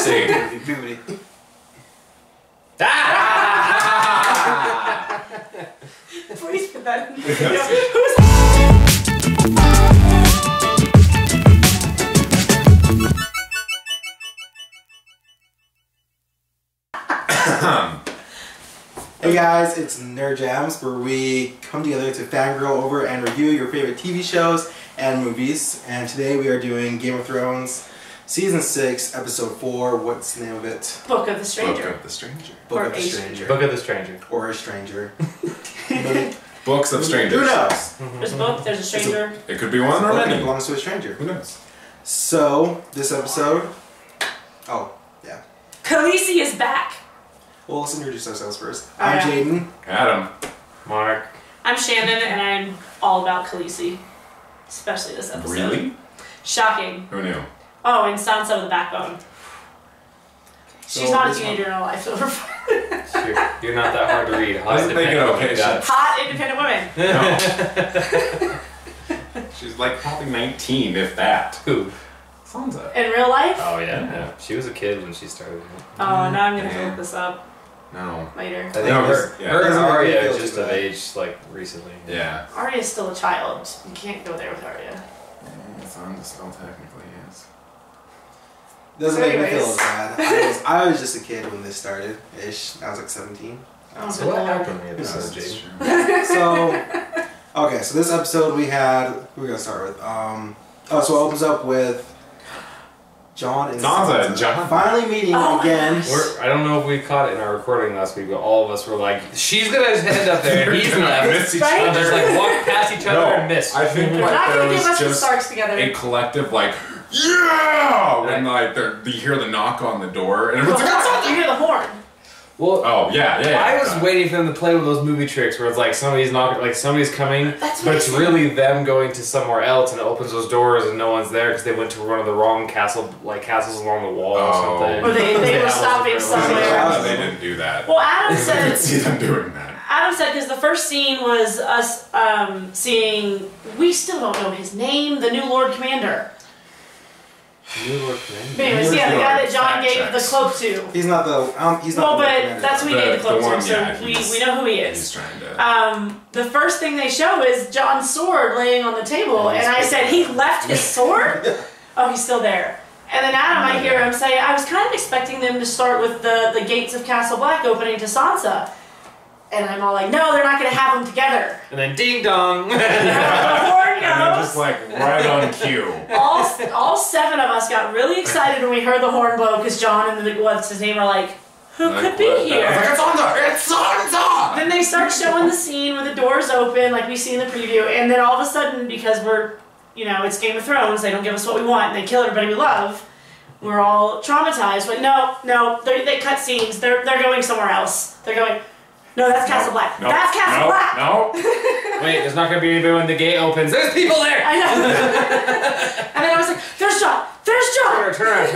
see. Puberty. Please put that in the video. Hey guys, it's JAMS, where we come together to fangirl over and review your favorite TV shows and movies. And today we are doing Game of Thrones Season 6, Episode 4. What's the name of it? Book of the Stranger. Book of the Stranger. Book of the Stranger. Book of the Stranger. Or a Stranger. Books of Strangers. Who knows? There's a book, there's a stranger. It could be one or It many. belongs to a stranger. Who knows? So, this episode... Oh, yeah. Khaleesi is back. Well, let's introduce ourselves first. Oh, I'm yeah. Jadon. Adam. Mark. I'm Shannon, and I'm all about Khaleesi. Especially this episode. Really? Shocking. Who knew? Oh, and Sansa with a backbone. She's So not a this teenager in real life. You're not that hard to read. Doesn't make it okay. Hot, independent women. No. She's like probably 19, if that. Who? Sansa. In real life? Oh yeah. She was a kid when she started. Oh, now I'm gonna have to look this up No. later. I think No, her yeah. and Doesn't make me Arya feel just too of bad. age like recently. Yeah. Arya's still a child. You can't go there with Arya. Sansa still technically is. Doesn't make me feel Anyways. as bad. I was just a kid when this started, ish. I was like 17. Oh, So good what lord. happened in the episode, That's Jaden? true. So, okay, so this episode we had, who are we gonna start with? So it opens up with Jon and Sansa and Jon. finally meeting Oh my again. gosh. I don't know if we caught it in our recording last week, but all of us were like, "She's gonna end up there, and he's They're left." gonna miss each Right? And just like walk past each other and miss. I think They're like not there gonna give was us the just Starks together. a collective like, yeah, when like you hear the knock on the door and The everyone's like, horn. You hear the horn. Well, oh yeah. I was waiting for them to play with those movie tricks where it's like somebody's knocking, like somebody's coming, That's what but I it's said. really them going to somewhere else, and it opens those doors and no one's there because they went to one of the wrong castles along the wall or something. Or they were houses stopping were- somewhere. They didn't do that. Well, Adam I said. didn't see them doing that. Adam said because the first scene was us seeing. We still don't know his name. The new Lord Commander. New Lord Commander. But anyways, yeah, the guy that John gave the cloak to. He's not the. He's not. Well, the but commander. that's who he gave the cloak one, to, so yeah, we he's- know who he He's is. trying to. The first thing they show is John's sword laying on the table, and I said, he left his sword? Oh, he's still there. And then Adam, I hear him say, I was kind of expecting them to start with the gates of Castle Black opening to Sansa. And I'm all like, no, they're not going to have them together. And then ding dong. The horn And then goes. just like right on cue. All seven of us got really excited when we heard the horn blow because John and what's his name are like, who Like, could be what the- here? I was like, it's Sansa! It's Sansa! Then they start showing the scene where the doors open, like we see in the preview, and then all of a sudden, because we're, it's Game of Thrones, they don't give us what we want, and they kill everybody we love, we're all traumatized. But no, they cut scenes. They're going somewhere else. They're going, no, that's Castle Black. No, That's Castle no, Black. No. Wait, there's not gonna be anybody when the gate opens. There's people there. I know. And then I was like, there's John. There's John. Turn around.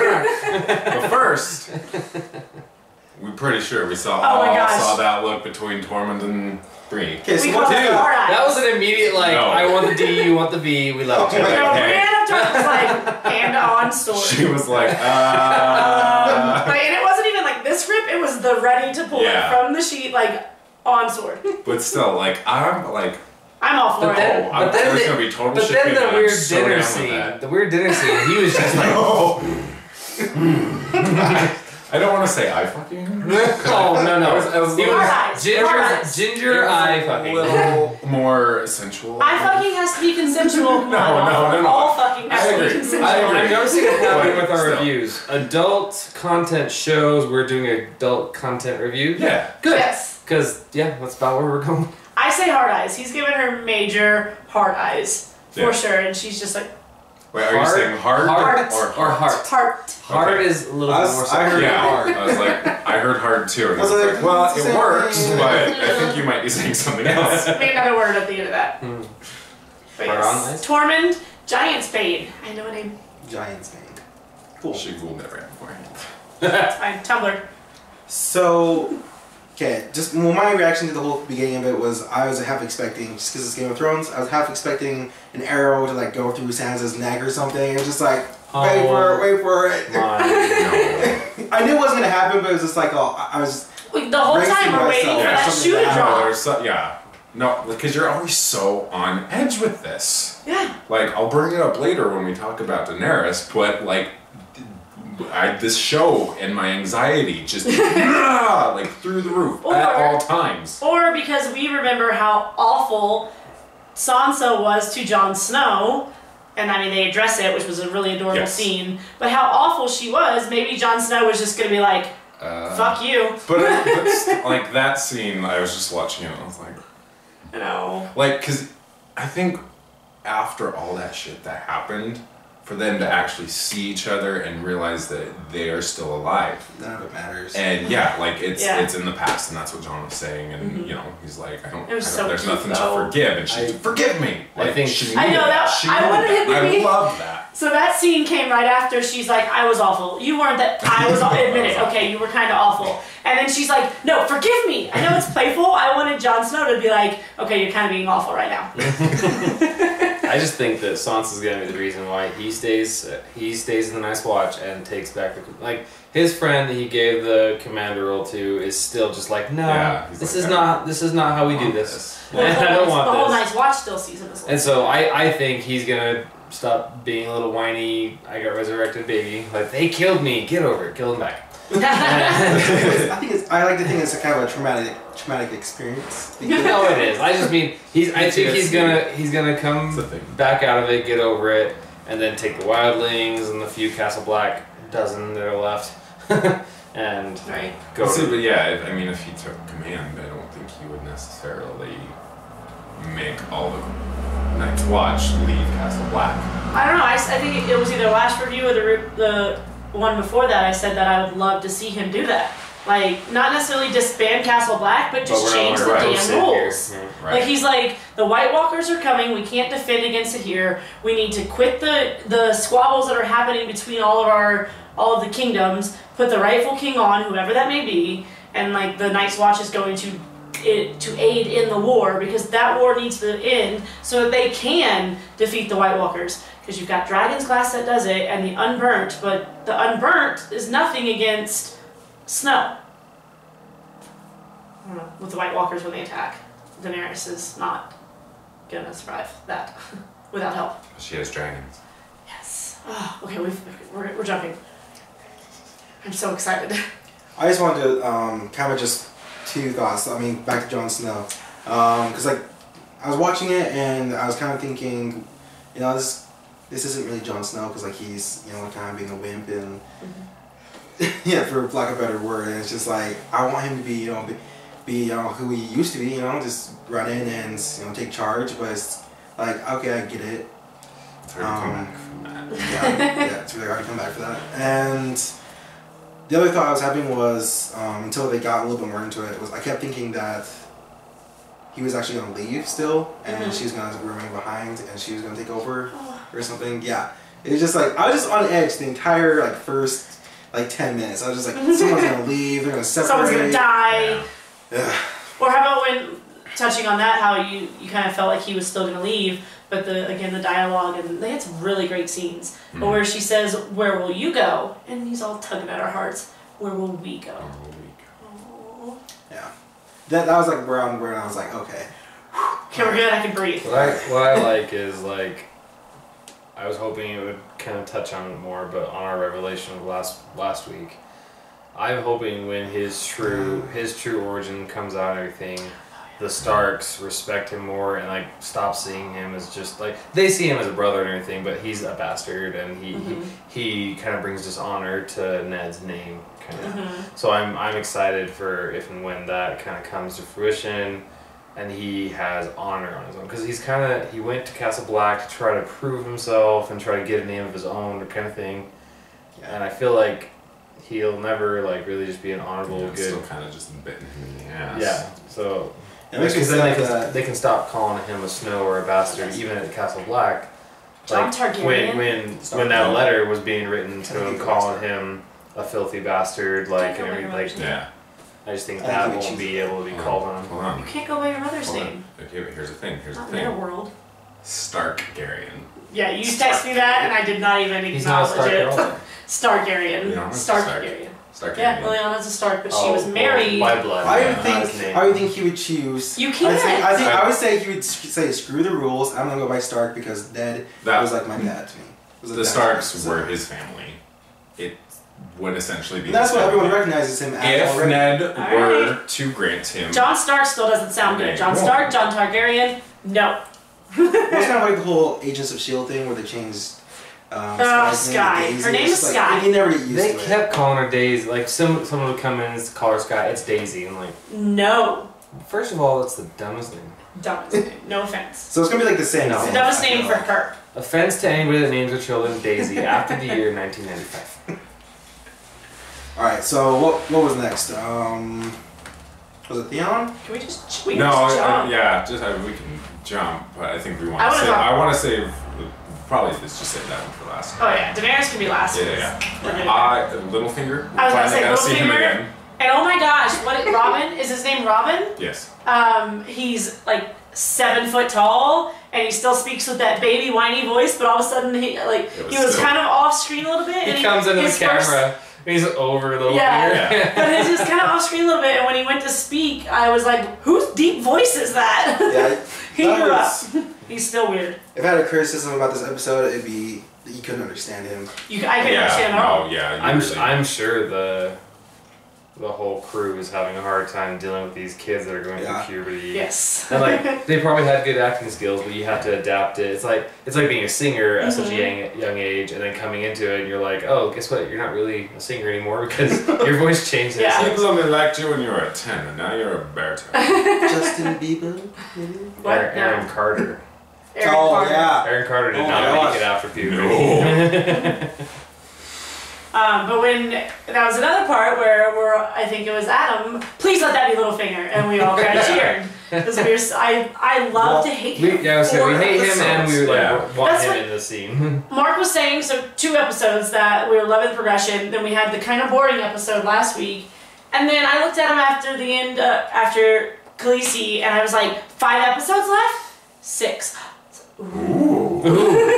But first, we're pretty sure we saw Oh my gosh. saw that look between Tormund and Bree. Okay, so We what call it hard eyes. That was an immediate like, No. I want the D, you want the B, we love each Oh my other. No, Okay. Brienne of Tarth was like, hand on sword. She was like, Like, and it wasn't even like this grip, it was the ready to pull Yeah. it from the sheet, like, on sword. But still, like, I'm like, I'm all for But it. then, oh, but then there's the, gonna be total but shipping. then the and weird I'm so dinner down with scene, that. the weird dinner scene, he was just like, I don't want to say I fucking. oh no. I was He Hard eyes, hard eyes. ginger eye a fucking. little more sensual. Eye fucking has to be consensual. No. All fucking has I to be agree. consensual. I'm noticing a pattern with our Still. reviews. Adult content shows, we're doing adult content reviews. Yeah. Good. Yes. Because, yeah, that's about where we're going. I say hard eyes. He's giving her major hard eyes. For Yeah. sure. And she's just like, Wait, are you saying hard Heart. or Or heart? heart. heart. Heart Okay. is a little bit more I heard Yeah, hard. I was like, I heard hard too. And I was I was like, like, well, it's the it same works, thing. but I think you might be saying something else. Made another word at the end of that. But Hard yes. on eyes? Tormund, Giant Spade. I know a name. Giant's name. Cool. She googled it right beforehand. That's fine. Tumblr. So, okay, just well, my reaction to the whole beginning of it was I was half expecting, just because it's Game of Thrones, I was half expecting an arrow to like go through Sansa's neck or something, and just like wait for it. My. No. I knew it wasn't gonna happen, but it was just like, oh, I was. The whole time we're waiting for that shoe to drop. Yeah. No, because you're always so on edge with this. Yeah. Like, I'll bring it up later when we talk about Daenerys, but like, this show and my anxiety just like through the roof at all times. Or because we remember how awful Sansa was to Jon Snow, and I mean they address it, which was a really adorable scene. But how awful she was, maybe Jon Snow was just gonna be like, "Fuck you." But like that scene, I was just watching it, and I was like, I know. Like, because I think after all that shit that happened, for them to actually see each other and realize that they are still alive. None of it matters. And yeah, like it's in the past, and that's what John was saying. And you know, he's like, there's nothing to forgive, and she forgive me. Like, I think she I know that. I wanted him to be. I love that. So that scene came right after. She's like, I was awful. You weren't that. I was. Admit it. Okay, you were kind of awful. And then she's like, no, forgive me. I know it's playful. I wanted Jon Snow to be like, okay, you're kind of being awful right now. I just think that Sansa's gonna be the reason why he stays in the Night's Watch and takes back like his friend that he gave the commander role to is still just like, no, this is not how we do this. Well, I don't want the whole this. Night's Watch still sees him as well. And so I think he's gonna stop being a little whiny. I got resurrected, baby. Like they killed me. Get over it. Kill him back. I like to think it's a kind of a traumatic experience. No, it is. I just mean I think he's gonna come back out of it, get over it, and then take the wildlings and the few Castle Black dozen that are left, and go. See, but yeah, I mean, if he took command, I don't think he would necessarily make all the Night's Watch leave Castle Black. I don't know. I think it was either last review or the one before that. I said that I would love to see him do that. Like, not necessarily disband Castle Black, but just change the damn rules. Right. Like, he's like, the White Walkers are coming, we can't defend against it here, we need to quit the squabbles that are happening between all of the kingdoms, put the rightful king on, whoever that may be, and like, the Night's Watch is going to aid in the war, because that war needs to end so that they can defeat the White Walkers. Because you've got Dragon's Glass that does it, and the Unburnt, but the Unburnt is nothing against snow. I don't know, with the White Walkers when they attack. Daenerys is not gonna survive that without help. She has dragons. Yes. Oh, okay, we're jumping. I'm so excited. I just wanted to kind of just two thoughts. I mean, back to Jon Snow, because like I was watching it and I was kind of thinking, you know, this isn't really Jon Snow because like he's, you know, kind of being a wimp and yeah, for lack of a better word, and it's just like I want him to be, you know, who he used to be, you know, just run in and, you know, take charge. But it's like, okay, I get it. It's hard to come back from that. Yeah, it's really hard to come back for that. And the other thought I was having was, until they got a little bit more into it, was I kept thinking that he was actually going to leave still, and she was going to remain behind, and she was going to take over or something. Yeah, it was just like I was just on edge the entire like first like 10 minutes. I was just like, someone's going to leave, they're going to separate. Someone's going to die. Yeah. Or how about when, touching on that, how you kind of felt like he was still going to leave, but the dialogue, and they had some really great scenes. But where she says, "Where will you go?" And he's all tugging at our hearts. Where will we go? Oh. Yeah. That was like where I was like, okay. Okay, we're good. I can breathe. What I like is like, I was hoping it would kind of touch on it more, but on our revelation of last week, I'm hoping when his true origin comes out and everything, the Starks respect him more and like stop seeing him as just like, they see him as a brother and everything, but he's a bastard and he kind of brings dishonor to Ned's name kind of. So I'm excited for if and when that kind of comes to fruition and he has honor on his own, because he went to Castle Black to try to prove himself and try to get a name of his own kind of thing. And I feel like he'll never like really just be an honorable good. Still kind of just bitten him in the ass. Yeah. So because then they can stop calling him a Snow or a bastard, even at Castle Black. Jon Targaryen. When that letter was being written to him, calling him a filthy bastard, like and everything, like I just think that won't be able to be called on. You can't go by your mother's name. Okay, but here's the thing. Middleworld. Starkarian. Yeah, you texted me that, and I did not even acknowledge it. Starkarian. Starkarian. Stark. Yeah, Lyanna's a Stark, but she was married. By blood. I would think he would choose. You can't. I would say he would say screw the rules. I'm gonna go by Stark because Ned was like my dad to me. The Starks were his family. It would essentially be. And that's what everyone recognizes him as. If Ned were to grant him. Jon Stark still doesn't sound good. Jon Stark, Jon Targaryen, no. It's kind of like the whole Agents of S.H.I.E.L.D. thing where they changed. Sky. Her name is Sky. You never get used to it. They kept calling her Daisy. Like someone would come in and call her Sky. It's Daisy. I'm like, no. First of all, that's the dumbest name. Dumbest name. No offense. So it's gonna be like the same. No. It's the dumbest name for her. Offense to anybody that names their children Daisy after the year 1995. All right. So what was next? Was it Theon? Can we just? We can jump, but I think we want to save. I want to save. Probably let's just save that one for last. Oh yeah, Daenerys can be last. Yeah. Littlefinger. I was gonna say see him Littlefinger. again. And oh my gosh, Robin? Is his name Robin? Yes. He's like 7 foot tall, and he still speaks with that baby whiny voice. But all of a sudden, he was kind of off screen a little bit. He comes into the camera. He's over Littlefinger. Yeah. But he's just kind of off screen a little bit. And when he went to speak, I was like, whose deep voice is that? Yeah. He grew up. He's still weird. If I had a criticism about this episode, it'd be that you couldn't understand him. I couldn't understand him at all. I'm sure the whole crew is having a hard time dealing with these kids that are going through puberty. Yes. And like they probably had good acting skills, but you have to adapt it. It's like being a singer at such a young age, and then coming into it, and you're like, oh, guess what? You're not really a singer anymore because your voice changes. Yeah. People only liked you when you were 10, and now you're a baritone. Justin Bieber. What? Aaron Carter. Aaron Carter. Yeah. Aaron Carter did not make it after puberty. No. But when that was another part where I think it was Adam. Please let that be Littlefinger, and we all kind of cheered because I love to hate him. We hate him, and we want him in the scene. Mark was saying 2 episodes that we were loving the progression. Then we had the kind of boring episode last week, and then I looked at him after the end after Khaleesi, and I was like, 5 episodes left, 6. Ooh,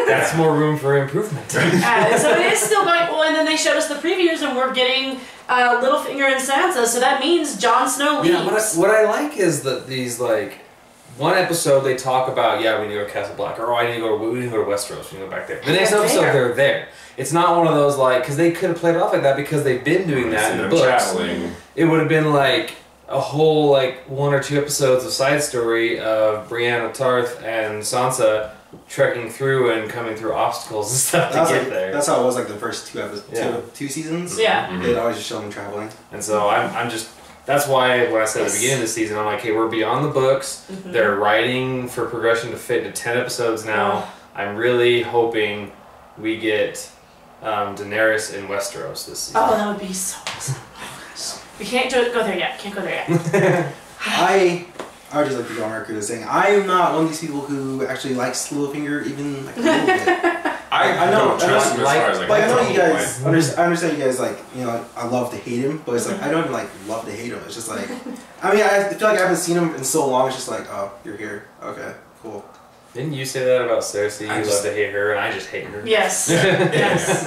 that's more room for improvement. So it is still going well, and then they showed us the previews, and we're getting Littlefinger and Sansa, so that means Jon Snow leaves. Yeah, what I like is that these one episode they talk about we need to go to Castle Black, or we need to go to Westeros, we need to go back there. The next episode they're there. It's not one of those because they could have played it off like that because they've been doing that in the books. Traveling. It would have been a whole 1 or 2 episodes of side story of Brienne of Tarth and Sansa trekking through and coming through obstacles and stuff to get there. That's how it was the first 2 episodes, 2 seasons. Yeah. Mm-hmm. They'd always just show them traveling. And so I'm just, that's why when I said at the beginning of the season, I'm like, hey, we're beyond the books. Mm-hmm. They're writing for progression to fit into 10 episodes now. I'm really hoping we get Daenerys in Westeros this season. Oh, that would be so awesome. We can't go there yet. Can't go there yet. I would just like to go on record as saying I'm not one of these people who actually likes Littlefinger even a little bit. I don't trust him as far as I know you guys. I understand you guys I love to hate him, but it's I don't even love to hate him. It's just I feel like I haven't seen him in so long. It's just oh, you're here. Okay, cool. Didn't you say that about Cersei? You love to hate her, and I just hate her. Yes. Yes.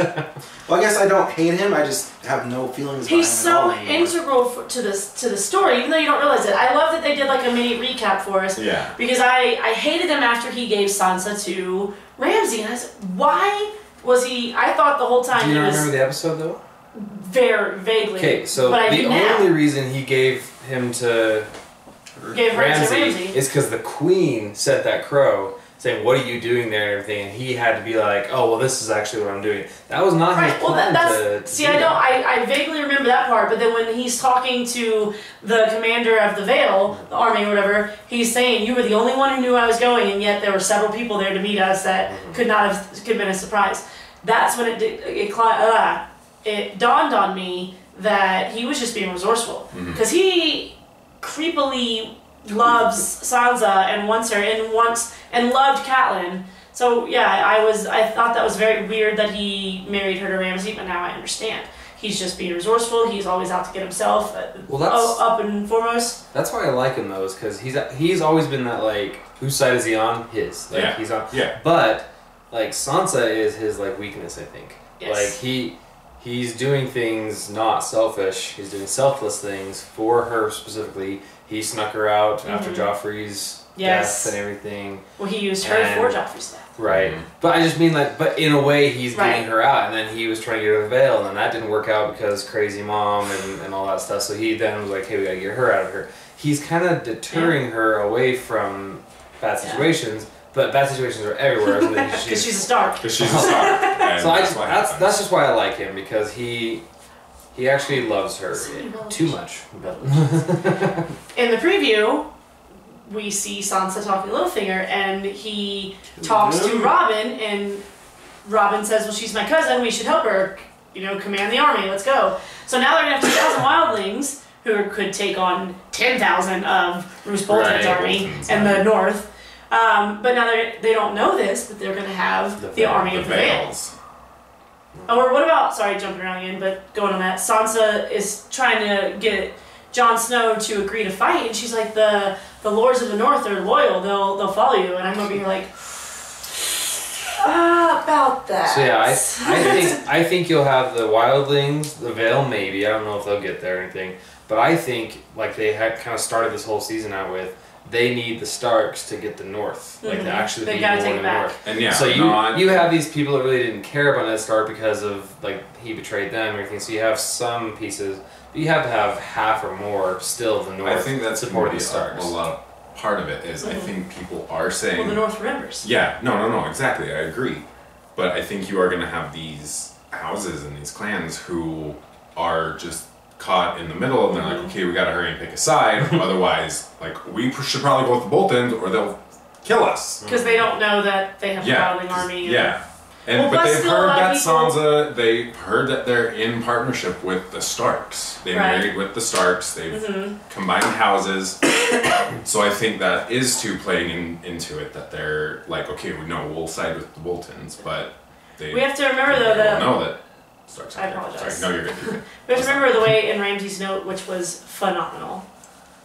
Well, I guess I don't hate him. I just have no feelings. He's so integral to the story, even though you don't realize it. I love that they did a mini recap for us. Yeah. Because I hated him after he gave Sansa to Ramsay, and I said, why was he? I thought the whole time Do you he was. remember the episode though? Very vaguely. Okay, so the only reason he gave him to Ramsay is because the Queen set that crow, saying, "What are you doing there?" and everything, and he had to be like, "Oh, well, this is actually what I'm doing." That was not his plan. I vaguely remember that part, but then when he's talking to the commander of the Vale, the army or whatever, he's saying, "You were the only one who knew I was going, and yet there were several people there to meet us that could have been a surprise." That's when it dawned on me that he was just being resourceful, because he creepily loves Sansa and wants her and loved Catelyn. So yeah, I thought that was very weird that he married her to Ramsay, but now I understand. He's just being resourceful. He's always out to get himself up and foremost. That's why I like him though, is because he's always been that whose side is he on? His. He's on. Yeah. But Sansa is his weakness, I think. Yes. He he's doing things not selfish. He's doing selfless things for her specifically. He snuck her out after Joffrey's death and everything. Well, he used her for Joffrey's death. Right. But I just mean like, but in a way he's getting her out, and then he was trying to get her the veil, and then that didn't work out because crazy mom and all that stuff. So he then was like, hey, we gotta get her out of here. He's kind of deterring her away from bad situations, but bad situations are everywhere. Because she's a Stark. Because she's a Stark. So that's just why I like him, because he actually loves her too much. In the preview, we see Sansa talking to Littlefinger, and he talks to Robin, and Robin says, well, she's my cousin, we should help her, command the army, let's go. So now they're going to have 2,000 wildlings, who could take on 10,000 of Roose Bolton's army in the north. But now they don't know this, but they're going to have the army of the Vales. Or what about, sorry, jumping around again, but going on that, Sansa is trying to get Jon Snow to agree to fight, and she's like, the Lords of the North are loyal, they'll follow you, and I'm over here like, about that. So yeah, I think you'll have the wildlings, the Vale maybe, I don't know if they'll get there or anything, but I think, like they had kind of started this whole season out with, they need the Starks to get the North, like to actually be more in the North. And yeah, so you have these people that really didn't care about Ned Stark because of like he betrayed them and everything. So you have some pieces, but you have to have half or more still of the North. I think that's supporting the Starks. A lot of part of it is I think people are saying. Well, the North remembers. Yeah, no, exactly. I agree, but I think you are going to have these houses and these clans who are just caught in the middle, and they're like, okay, we gotta hurry and pick a side, otherwise, like, we should probably go with the Boltons, or they'll kill us. Because they don't know that they have a wildling army. But they've heard that Sansa, they've heard that they're in partnership with the Starks. They married with the Starks, they've combined houses, so I think that is too playing into it, that they're like, okay, we'll side with the Boltons, but we have to remember, though, that... know that Starks. I apologize. Sorry. No, you're good. We have to remember the way in Ramsay's note, which was phenomenal.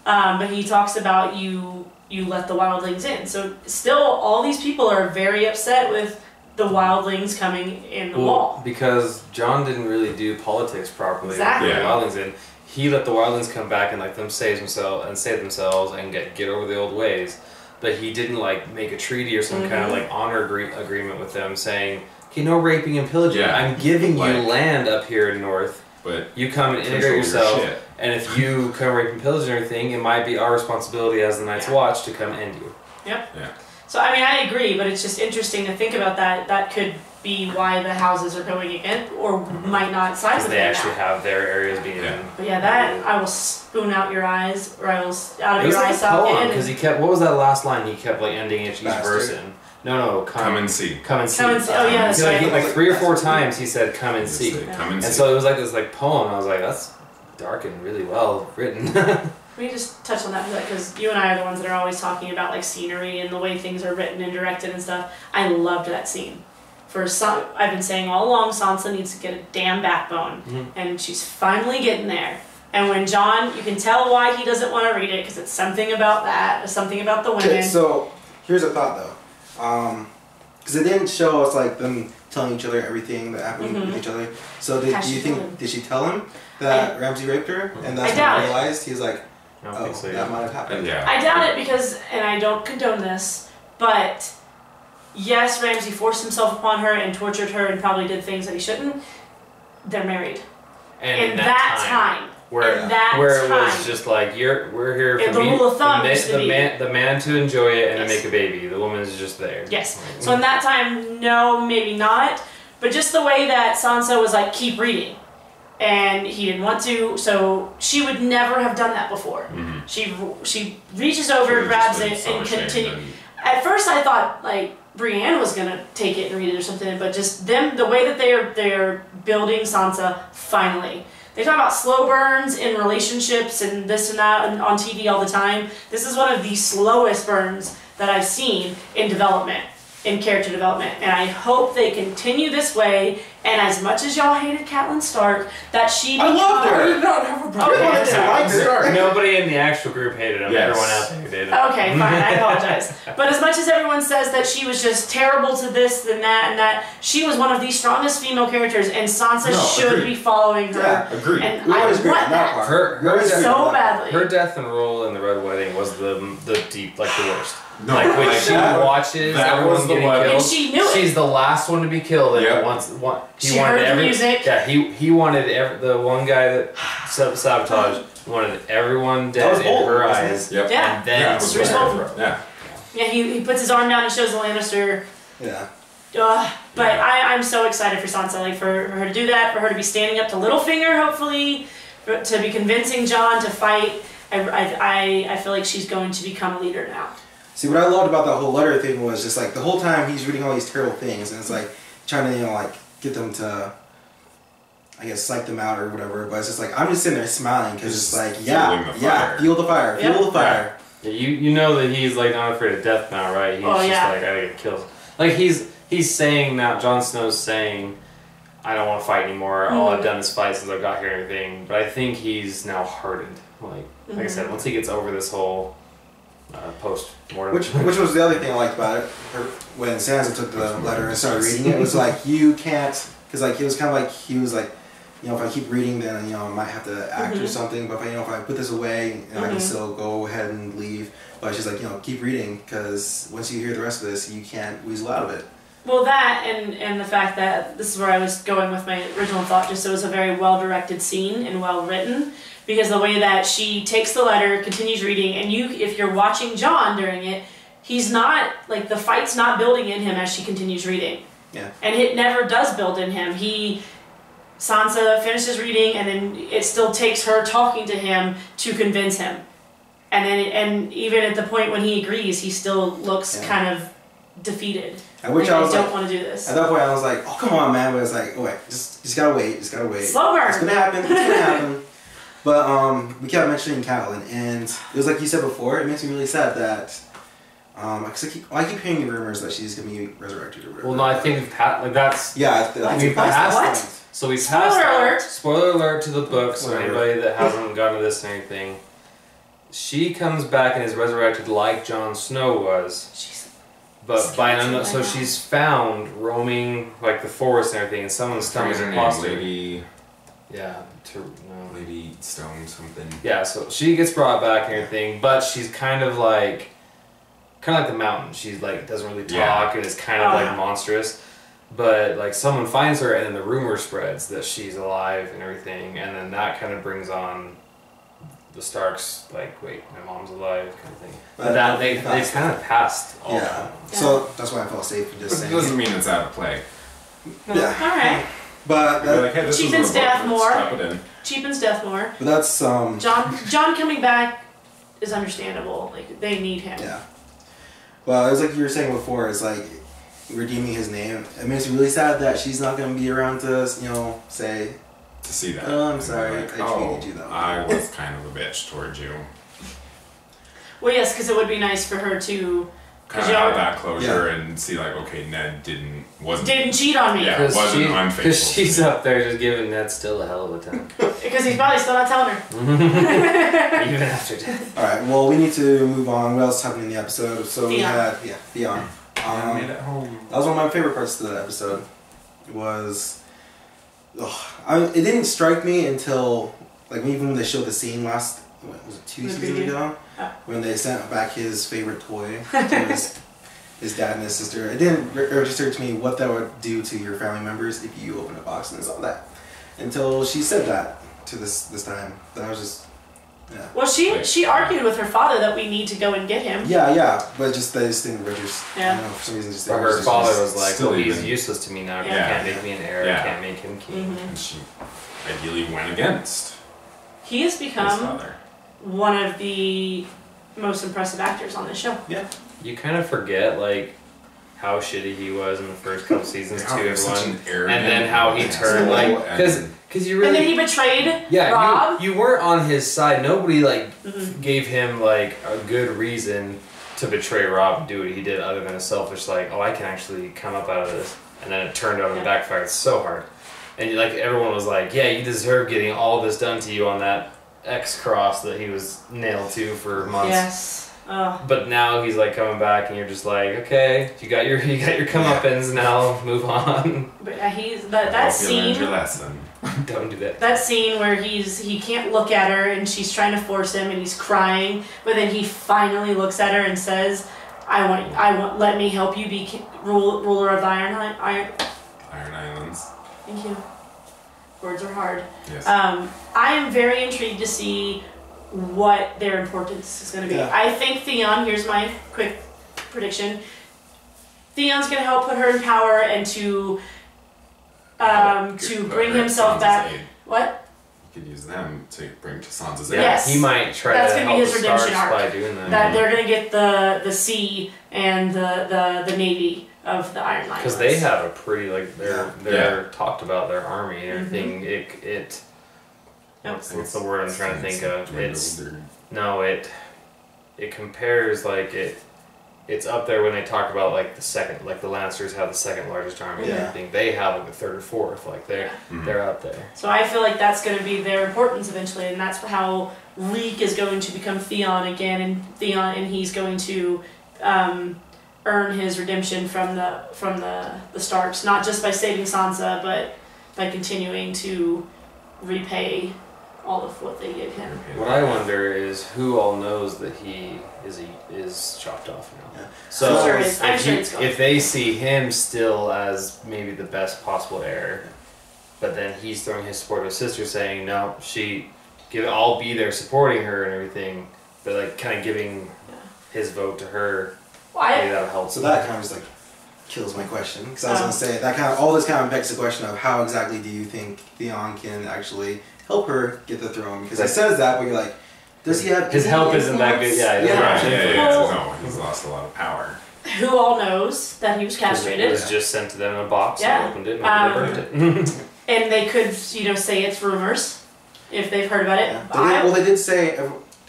But he talks about you let the wildlings in. So still, all these people are very upset with the wildlings coming in the wall. Because Jon didn't really do politics properly. Exactly. With the wildlings in. He let the wildlings come back and let them save themselves and get over the old ways. But he didn't like make a treaty or some kind of like honor agreement with them saying, okay, no raping and pillaging. Yeah. I'm giving you land up here in North. But you come and integrate yourself. And if you come rape and pillage and everything, it might be our responsibility as the Night's Watch to come end you. Yep. Yeah. So, I mean, I agree, but it's just interesting to think about that. That could be why the houses are going in, or might not side with them. They actually have their areas being in. But yeah, that, I will spoon out your eyes, or I will out of your eyes out in. Because he kept, what was that last line? He kept like ending each verse in. No, come and see. Come and see. Come and see. Oh yeah, that's right. Like 3 or 4 times he said, "Come and see." Come and see. And so it was like this like poem. I was like, that's dark and really well written. We just touch on that because you and I are the ones that are always talking about like scenery and the way things are written and directed and stuff. I loved that scene. I've been saying all along, Sansa needs to get a damn backbone, and she's finally getting there. And when Jon, you can tell why he doesn't want to read it because it's something about that, something about the women. Okay, so here's a thought though. Because it didn't show us like them telling each other everything that happened with each other. So did she tell him that Ramsay raped her, and that's when he realized he's like, that might have happened. Yeah. I doubt it because, and I don't condone this, but yes, Ramsay forced himself upon her and tortured her and probably did things that he shouldn't. They're married. And in that time. Where it was just like we're here for the rule of thumb the man to enjoy it and to make a baby. The woman's just there. Yes. So in that time, no, maybe not. But just the way that Sansa was like, keep reading. And he didn't want to, so she would never have done that before. She reaches over, grabs it, and continues. At first I thought like Brienne was gonna take it and read it or something, but just them, the way that they're building Sansa, finally. They talk about slow burns in relationships and this and that on TV all the time. This is one of the slowest burns that I've seen in development, in character development. And I hope they continue this way And as much as y'all hated Catelyn Stark, that she I loved her. I did not have a Okay. problem with Catelyn Stark. Nobody in the actual group hated him. Yes. Everyone out there did. Okay, fine, I apologize. But as much as everyone says that she was just terrible to this and that, she was one of the strongest female characters, and Sansa should agreed. be following her. Yeah, agreed. And We I always want agree on that that part. Her so badly. Her death and role in the Red Wedding was the deep, like the worst. No, like when she that- watches that everyone was the getting one. killed, And she knew it. she's the last one to be killed. And Yep. She heard the music. Yeah, he wanted the one guy that sabotaged wanted everyone That was dead in bold, her wasn't it? eyes. Yep. Yeah. And then Yeah, he it was Bruce swear. Bolton. Yeah. Yeah, he puts his arm down and shows the Lannister. Yeah. But I'm so excited for Sansa, like for her to do that, for her to be standing up to Littlefinger, hopefully, to be convincing Jon to fight. I feel like she's going to become a leader now. See, what I loved about that whole letter thing was just like the whole time he's reading all these terrible things, and it's like trying to like get them to, I guess, psych them out or whatever. But it's just like I'm just sitting there smiling because it's like fueling yeah, the yeah, fire. feel the fire, Yep. feel the fire. Yeah, you know that he's like not afraid of death now, right? He's just yeah. like I gotta get killed. Like he's saying now. Jon Snow's saying, I don't want to fight anymore. All I've done is fight since I got here and everything. But I think he's now hardened. Like I said, once he gets over this whole post-mortem. Which was the other thing I liked about it. When Sansa took the letter and started reading it, it was like you can't, because like it was kind of like he was like, you know, if I keep reading, then you know I might have to act or something. But if I put this away, I can still go ahead and leave. But she's like, you know, keep reading because once you hear the rest of this, you can't weasel out of it. Well, that and the fact that this is where I was going with my original thought. Just it was a very well-directed scene and well-written. Because the way that she takes the letter, continues reading, and if you're watching Jon during it, he's not, like, the fight's not building in him as she continues reading. Yeah. And it never does build in him. Sansa finishes reading, and then it still takes her talking to him to convince him. And even at the point when he agrees, he still looks kind of defeated. At which like, I was don't like, want to do this. at that point I was like, oh come on man, but it's like, oh wait, just gotta wait, Slow burn. It's gonna happen, it's gonna happen. But we kept mentioning Catelyn, and it was like you said before, it makes me really sad that cause I keep hearing rumors that she's gonna be resurrected or whatever. Well, no, I think we've like that's yeah, What? we've passed What? that. so we Spoiler passed that. alert. Spoiler alert to the book. So Whatever. anybody that hasn't gotten to this and anything, she comes back and is resurrected like Jon Snow was. But by Skeleton so right now. she's found roaming like the forest and everything, and someone stumbles across her. Lady Lady Stone something. Yeah, so she gets brought back and everything, but she's kind of like the mountain. She's like doesn't really talk and is kind of like monstrous. But like someone finds her, and then the rumor spreads that she's alive and everything, and then that kind of brings on the Starks. Like, wait, my mom's alive, kind of thing. But that they kind of passed all Yeah. that. So that's why I felt safe in just It saying. doesn't mean it's out of play. Yeah. Alright. But You're like, hey, this Cheapens is a book, death let's more. Drop it in. Cheapens death more. that's Jon coming back is understandable. Like, they need him. yeah. Well, it was like you were saying before. It's like redeeming his name. It makes me really sad that she's not going to be around to, you know, say, To see that. Oh, I'm And sorry, you're I treated you that way." I was kind of a bitch towards you. Well, yes, because it would be nice for her to... Kind Because of have y'all that closure and see like, okay, Ned wasn't didn't cheat on me. Yeah. wasn't unfaithful Because to she's me. up there just giving Ned still a hell of a time. Because he's probably still not telling her. Even after death. all right, well, we need to move on. What else happened in the episode? So we Theon. had, Theon. I made it home. That was one of my favorite parts of the episode. It was, it didn't strike me until like even when they showed the scene last, what was it, 2 The seasons preview? ago, Oh. when they sent back his favorite toy to his dad and his sister. It didn't register to me what that would do to your family members if you open a box and saw that. Until she said that to this time, that was just, yeah. Well, she argued with her father that we need to go and get him. Yeah, but just they just didn't register. Yeah. I don't know, for some reason, just But didn't her register. father was like, Still well, he's even- useless to me now. You Yeah. can't make me an heir. Yeah. You can't make him king. And she ideally went against He has his become father. one of the most impressive actors on this show. Yeah. You kind of forget, like, how shitty he was in the first couple seasons God, to he was such everyone. an arrogant And then how he turned, asshole, like, and- because you And then really... he betrayed Yeah, Rob. you weren't on his side. Nobody, like, Mhm. gave him, like, a good reason to betray Rob and do what he did other than a selfish, like, oh, I can actually come up out of this. and then it turned out and backfired so hard. And like everyone was like, yeah, you deserve getting all this done to you on that X cross that he was nailed to for months. Yes. But now he's like coming back, and you're just like, okay, you got your comeuppance now. Move on. But he's that scene. Your lesson. Don't do that. That scene where he can't look at her, and she's trying to force him, and he's crying, but then he finally looks at her and says, I want. Let me help you be ruler of the Iron Islands. Thank you. Words are hard. Yes. I am very intrigued to see what their importance is going to be. Yeah. I think Theon, here's my quick prediction, Theon's going to help put her in power and to bring himself back. Aid. What? You could use them to bring to Sansa's aid. Yes. He might try That's to gonna be help his the redemption Starks arc. by doing that. That they're going to get the sea and the navy of the Iron Islands. Because they have a pretty, like, they're talked about their army and everything. What's the word I'm trying to think of? It compares, like, it's up there when they talk about, like, the Lannisters have the second largest army and everything. They have, like, the third or fourth. Like, they're up there. So I feel like that's going to be their importance eventually, and that's how Reek is going to become Theon again, and he's going to earn his redemption from the Starks, not just by saving Sansa, but by continuing to repay all of what they gave him. What I wonder is who all knows that he is chopped off now. Yeah. So I'm sure it's gone. if they see him still as maybe the best possible heir, but then he's throwing his support to his sister, saying no, I'll be there supporting her and everything, but like kind of giving his vote to her. Maybe that'll help. So that kind of just like kills my question, because I was going to say that all this kind of begs the question of how exactly do you think Theon can actually help her get the throne? Because it says that, but you're like, does he have his help isn't that good? No, he's lost a lot of power. Who all knows that he was castrated? It was just sent to them in a box. Yeah. And opened it and they burned it. And they could, say it's rumors if they've heard about it. Yeah. They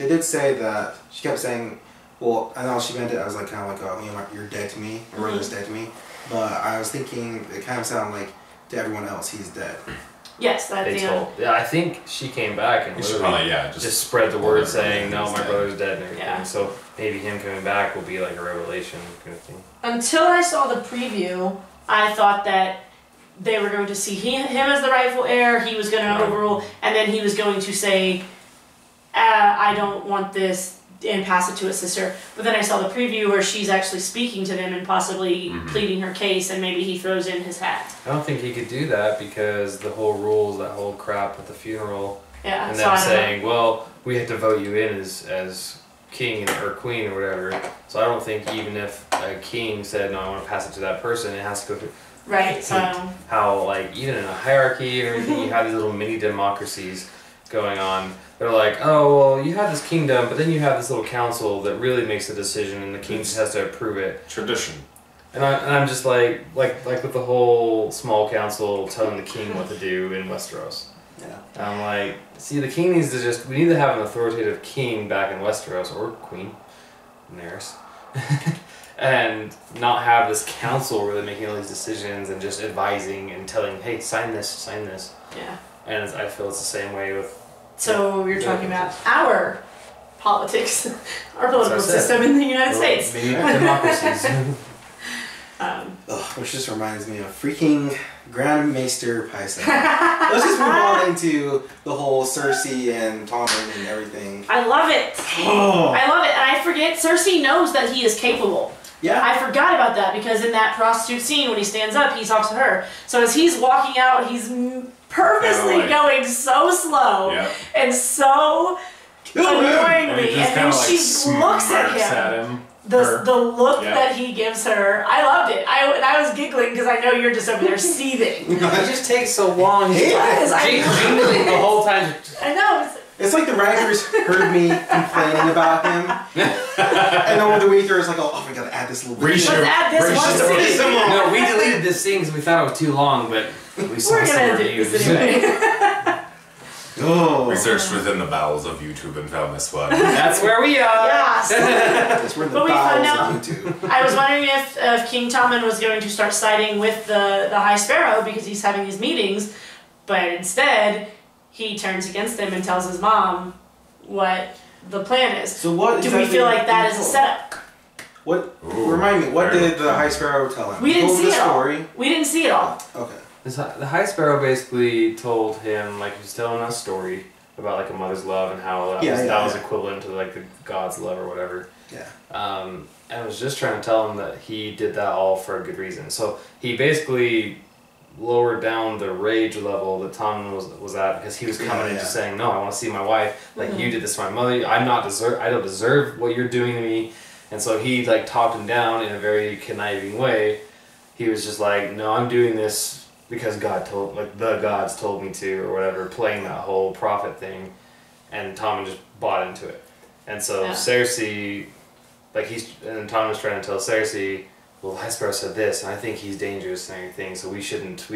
did say that she kept saying. Well, I know she meant it. I was like, kind of like, you're dead to me. Your brother's dead to me. But I was thinking, it kind of sounded like to everyone else, he's dead. Yes, that's Yeah, I think she came back and literally just spread the word saying, no, my brother's dead and everything. Yeah. So maybe him coming back will be like a revelation kind of thing. Until I saw the preview, I thought that they were going to see him as the rightful heir. He was going to overrule, and then he was going to say, I don't want this, and pass it to his sister. But then I saw the preview where she's actually speaking to them and possibly pleading her case, and maybe he throws in his hat. I don't think he could do that because the whole rules, that whole crap at the funeral, and so them saying, well, we have to vote you in as king or queen or whatever. So I don't think even if a king said, no, I want to pass it to that person, it has to go through. Right, so... How, like, even in a hierarchy and everything, you have these little mini democracies going on. They're like, oh, well, you have this kingdom, but then you have this little council that really makes the decision, and the king just has to approve it. Tradition. And I'm just like with the whole small council telling the king what to do in Westeros. Yeah. And I'm like, see, the king needs to we need to have an authoritative king back in Westeros, or queen, Daenerys, and not have this council really making all these decisions and just advising and telling, hey, sign this. Yeah. And I feel it's the same way with... So you're talking about our politics, our political system in the United States. Maybe democracies. Which just reminds me of freaking Grand Maester Pycelle. Let's just move on into the whole Cersei and Tommen and everything. I love it. I love it. And I forget, Cersei knows that he is capable. Yeah. I forgot about that because in that prostitute scene when he stands up, he talks to her. So as he's walking out, he's purposely going so slow and so annoyingly, and then she looks at him. The look that he gives her, I loved it. I was giggling because I know you're just over there seething. It just takes so long. He's jingling the whole time. I know. It's like the writers heard me complaining about him, and over the week there was like, oh my god, add this little bit. Let's add this one scene. No, we deleted this scene because we thought it was too long, but we saw some reviews. Oh. We searched within the bowels of YouTube and found this one. That's where we are. Yes. That's where the But we found bowels out. of YouTube. I was wondering if King Tommen was going to start siding with the High Sparrow because he's having these meetings, but instead he turns against him and tells his mom what the plan is. So what? Do we feel like that is a setup? What? Ooh, remind me. What very did the High Sparrow tell him? We didn't Told see the it all. story. We didn't see it all. Okay. The High Sparrow basically told him, like, he was telling us a story about, like, a mother's love and how that was equivalent to, like, the God's love or whatever. Yeah. And was just trying to tell him that he did that all for a good reason. So he basically lowered down the rage level that Tom was at because he was coming in just saying, no, I want to see my wife. Like, you did this to my mother. I don't deserve what you're doing to me. And so he, like, talked him down in a very conniving way. He was just like, no, I'm doing this because the gods told me to, or whatever, playing that whole prophet thing, and Tommen just bought into it. And so Cersei, and Tommen was trying to tell Cersei, well, High Sparrow said this, and I think he's dangerous and everything, so we shouldn't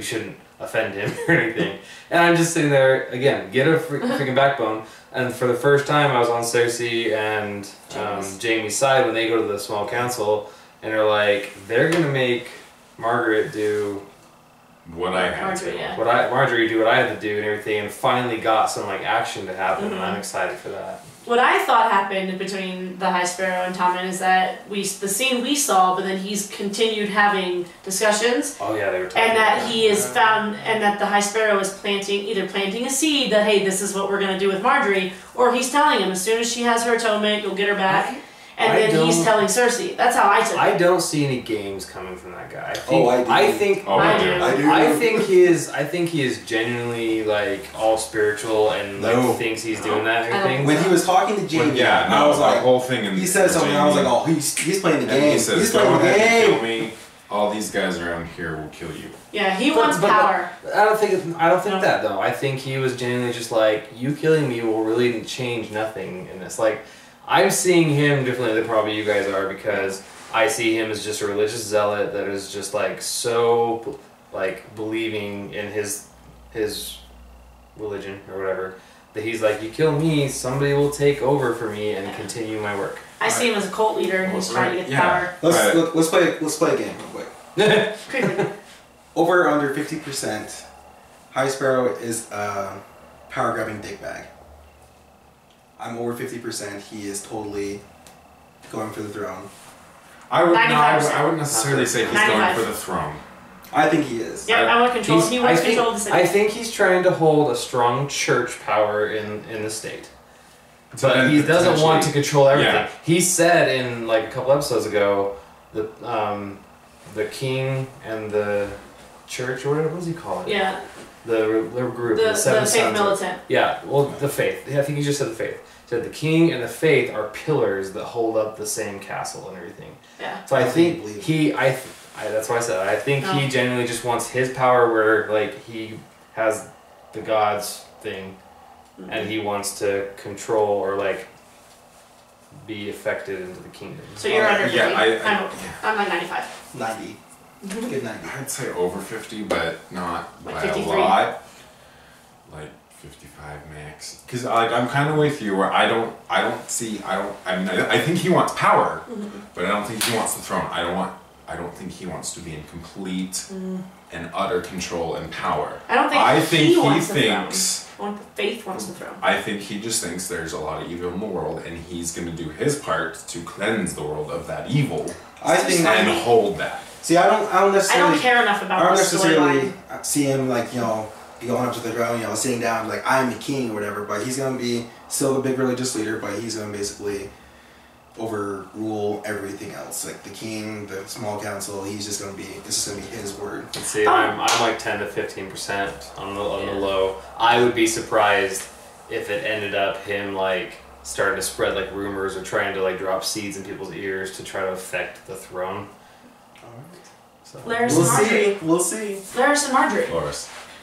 offend him or anything. And I'm just sitting there, again, get a freaking backbone. And for the first time, I was on Cersei and Jaime's side when they go to the small council, and they're like, they're gonna make Margaret do what I had to. Marjorie do what I had to do and everything, and finally got some like action to happen, and I'm excited for that. What I thought happened between the High Sparrow and Tommen is that the scene we saw, but then he's continued having discussions. Oh yeah, they were talking. And that he is found, and that the High Sparrow is either planting a seed that, hey, this is what we're gonna do with Marjorie, or he's telling him as soon as she has her atonement, you'll get her back. And then he's telling Cersei. That's how I took it. I don't see any games coming from that guy. I do. I think he is genuinely like all spiritual and like thinks he's doing that and everything. When he was talking to Jamie, I was like, whole thing. He said something. I was like, oh, he's playing the game. He says, he's playing go the ahead game. and kill me. All these guys around here will kill you. Yeah, he wants power. I don't think that though. I think he was genuinely just like, you killing me will really change nothing in this. Like, I'm seeing him differently than probably you guys are, because I see him as just a religious zealot that is just like so like believing in his religion or whatever, that he's like, you kill me, somebody will take over for me and continue my work. I see him as a cult leader and he's trying to get power. Let's play a game real quick. Quickly. Over or under 50%, High Sparrow is a power grabbing dickbag. I'm over 50%. He is totally going for the throne. I wouldn't necessarily say he's 95. Going for the throne. I think he is. Yeah, I want control. He wants control of the city. I think he's trying to hold a strong church power in the state. But he doesn't want to control everything. Yeah. He said in like a couple episodes ago, the king and the church, or what does he call it? Yeah. The group, the seven faith sons. Militant. Yeah, well, the faith. I think he just said the faith. He said the king and the faith are pillars that hold up the same castle and everything. Yeah. So I think that's why I said I think he genuinely just wants his power, where like he has the gods thing, and he wants to control or like be affected into the kingdom. So you're under 50. Yeah, I'm like 95. 90. Good 90. I'd say over 50, but not like by 53. a lot. Like 55 max. Because like I'm kind of with you, where I think he wants power, but I don't think he wants the throne. I don't think he wants to be in complete and utter control and power. I think he wants thinks. The faith wants the throne. I think he just thinks there's a lot of evil in the world, and he's going to do his part to cleanse the world of that evil. And hold that. See, I don't necessarily. I don't care enough about. I don't necessarily see him like going up to the throne, sitting down like I'm the king or whatever. But he's gonna be still a big religious leader. But he's gonna basically overrule everything else, like the king, the small council. This is gonna be his word. Let's see, I'm like 10 to 15% on the low. I would be surprised if it ended up him like starting to spread like rumors or trying to like drop seeds in people's ears to try to affect the throne. So. We'll see. Laris and Marjorie.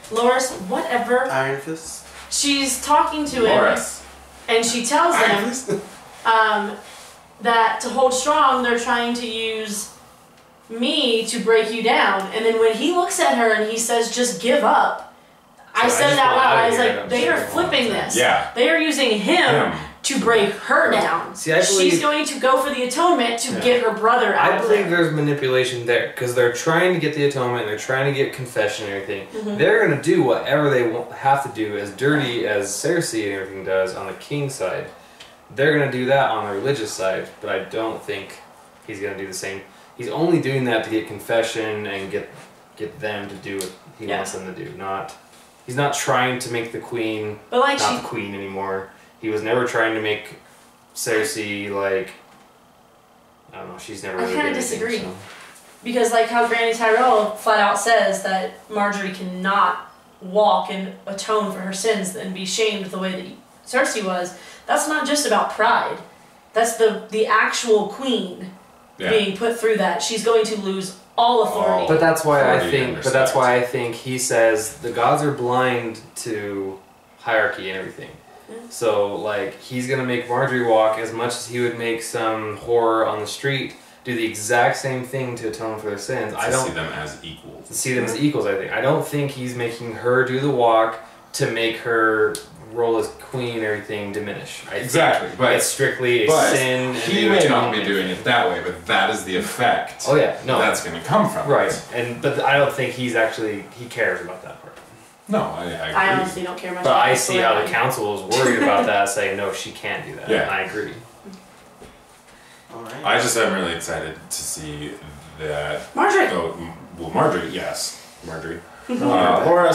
Loras, whatever. Iron Fist. She's talking to him, and she tells him that to hold strong, they're trying to use me to break you down. And then when he looks at her and he says, just give up, I said it out loud. I was like, I'm they are sure. flipping this. Yeah. They are using him to break her down. See, I believe, she's going to go for the atonement to get her brother out I of believe there. there's manipulation there because they're trying to get the atonement, they're trying to get confession and everything. Mm-hmm. They're going to do whatever they have to do, as dirty as Cersei and everything does on the king's side. They're going to do that on the religious side, but I don't think he's going to do the same. He's only doing that to get confession and get them to do what he wants them to do. He's not trying to make the queen not the queen anymore. He was never trying to make Cersei like, I don't know, she's never really I kind of did disagree. anything, Because like how Granny Tyrell flat out says that Marjorie cannot walk and atone for her sins and be shamed the way that Cersei was, that's not just about pride. That's the actual queen being put through that. She's going to lose all authority. But that's why I think he says the gods are blind to hierarchy and everything. So like he's gonna make Marjorie walk as much as he would make some whore on the street do the exact same thing to atone for their sins. I don't see them as equals. To see them as equals, I think. I don't think he's making her do the walk to make her role as queen and everything diminish. Exactly, but it's strictly a sin. He may not be doing it that way, but that is the effect. Oh yeah, no, that's going to come from right. it. But I don't think he cares about that part. No, I agree. I honestly don't care much. But I see how the council is worried about that, saying no, she can't do that. Yeah, and I agree. All right. I just am really excited to see that Marjorie. Well, Marjorie, yes, Marjorie. Laura,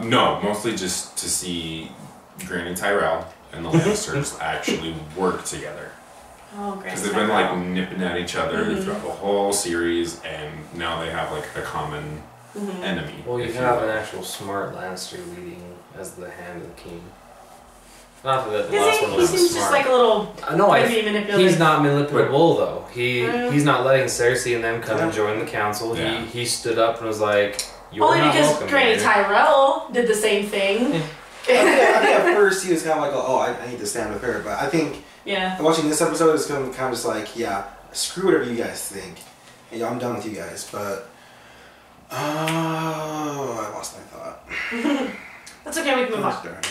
no, mostly just to see Granny Tyrell and the Lannisters actually work together. Oh, great. Because they've been like nipping at each other throughout the whole series, and now they have like a common enemy. Well, you have an actual smart Lannister leading as the hand of the king. Not that the last one was he seems smart. just like a little manipulative. He's not manipulable though. He's not letting Cersei and them come and join the council. Yeah. He stood up and was like, "You're only not because welcome Granny here." Tyrell did the same thing. I think at first he was kind of like, oh, I need to stand with her. But I think watching this episode is kind of just like, yeah, screw whatever you guys think. And I'm done with you guys. But, I lost my thought. That's okay, we can move on. Darn it.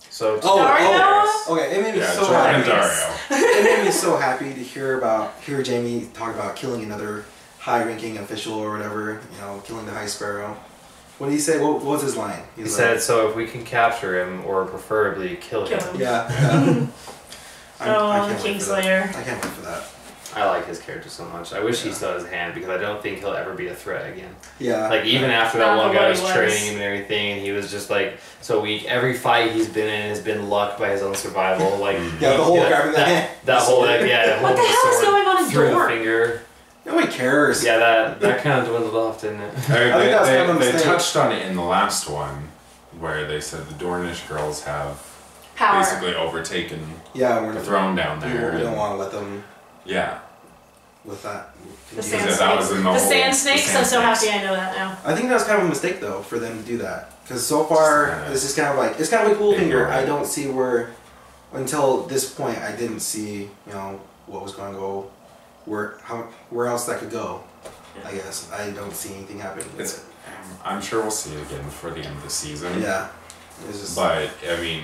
So, okay, it made me so happy. Dario. It made me so happy to hear Jaime talk about killing another high-ranking official or whatever, killing the High Sparrow. What did he say? What was his line? He said, "So if we can capture him, or preferably kill him." Yeah. The Kingslayer. I can't wait for that. I like his character so much. I wish he still had his hand because I don't think he'll ever be a threat again. Yeah. Like even after that one guy was training him and everything, and he was just like so weak. Every fight he's been in has been luck by his own survival. Like the whole grabbing the hand. That whole what the hell is going on in through Dorne? the finger. Nobody cares. Yeah, that kind of dwindled off, didn't it? They touched on it in the last one, where they said the Dornish girls have basically overtaken the throne down there. We don't want to let them. Yeah. With that. The sand snakes. I'm so happy I know that now. I think that was kind of a mistake though for them to do that because so far this is kind of like it's kind of like Littlefinger. I don't see until this point I didn't see what was going to go where else that could go. I guess I don't see anything happening. I'm sure we'll see it again before the end of the season. Yeah. But I mean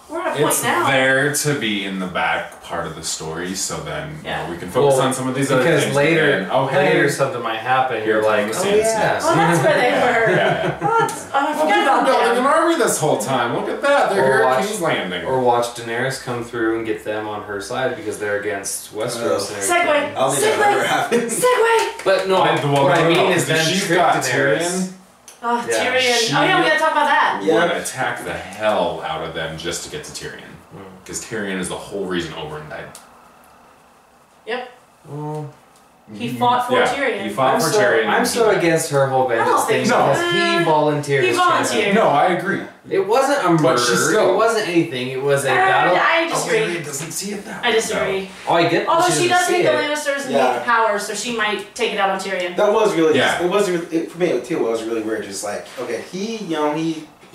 we're at a point now. there to be in the back part of the story, so then we can focus on some of these other things. Because later something might happen. You're like, oh yeah, that's where they were. I forgot about that. Building an army this whole time. Look at that. They're here at King's Landing. Or watch Daenerys come through and get them on her side because they're against Westeros and everything. Segue. I don't think that ever happens. Segue. But no, what I mean is then she's got Tyrion. Oh, Tyrion. We gotta talk about that. Would attack the hell out of them just to get to Tyrion. Because Tyrion is the whole reason Oberyn died. Yep. He fought for Tyrion. He fought for Tyrion. I'm so against her whole vengeance thing because he volunteered. He volunteered. No, I agree. It wasn't a murder. It wasn't anything. It was a battle. I disagree. Doesn't see it that way. I disagree. Oh, I get. Although she does hate the Lannisters and hate the power, so she might take it out on Tyrion. That was really, it was really, for me too. It was really weird. Just like, okay, he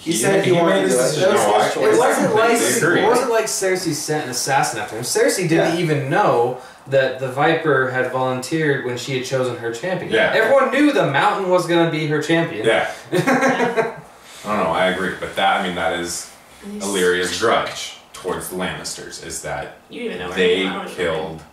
He said he wanted to do it. It wasn't like Cersei sent an assassin after him. Cersei didn't even know that the Viper had volunteered when she had chosen her champion. Yeah. Everyone knew the Mountain was going to be her champion. Yeah. I don't know, I agree. But that is Illyria's grudge towards the Lannisters, is that they killed...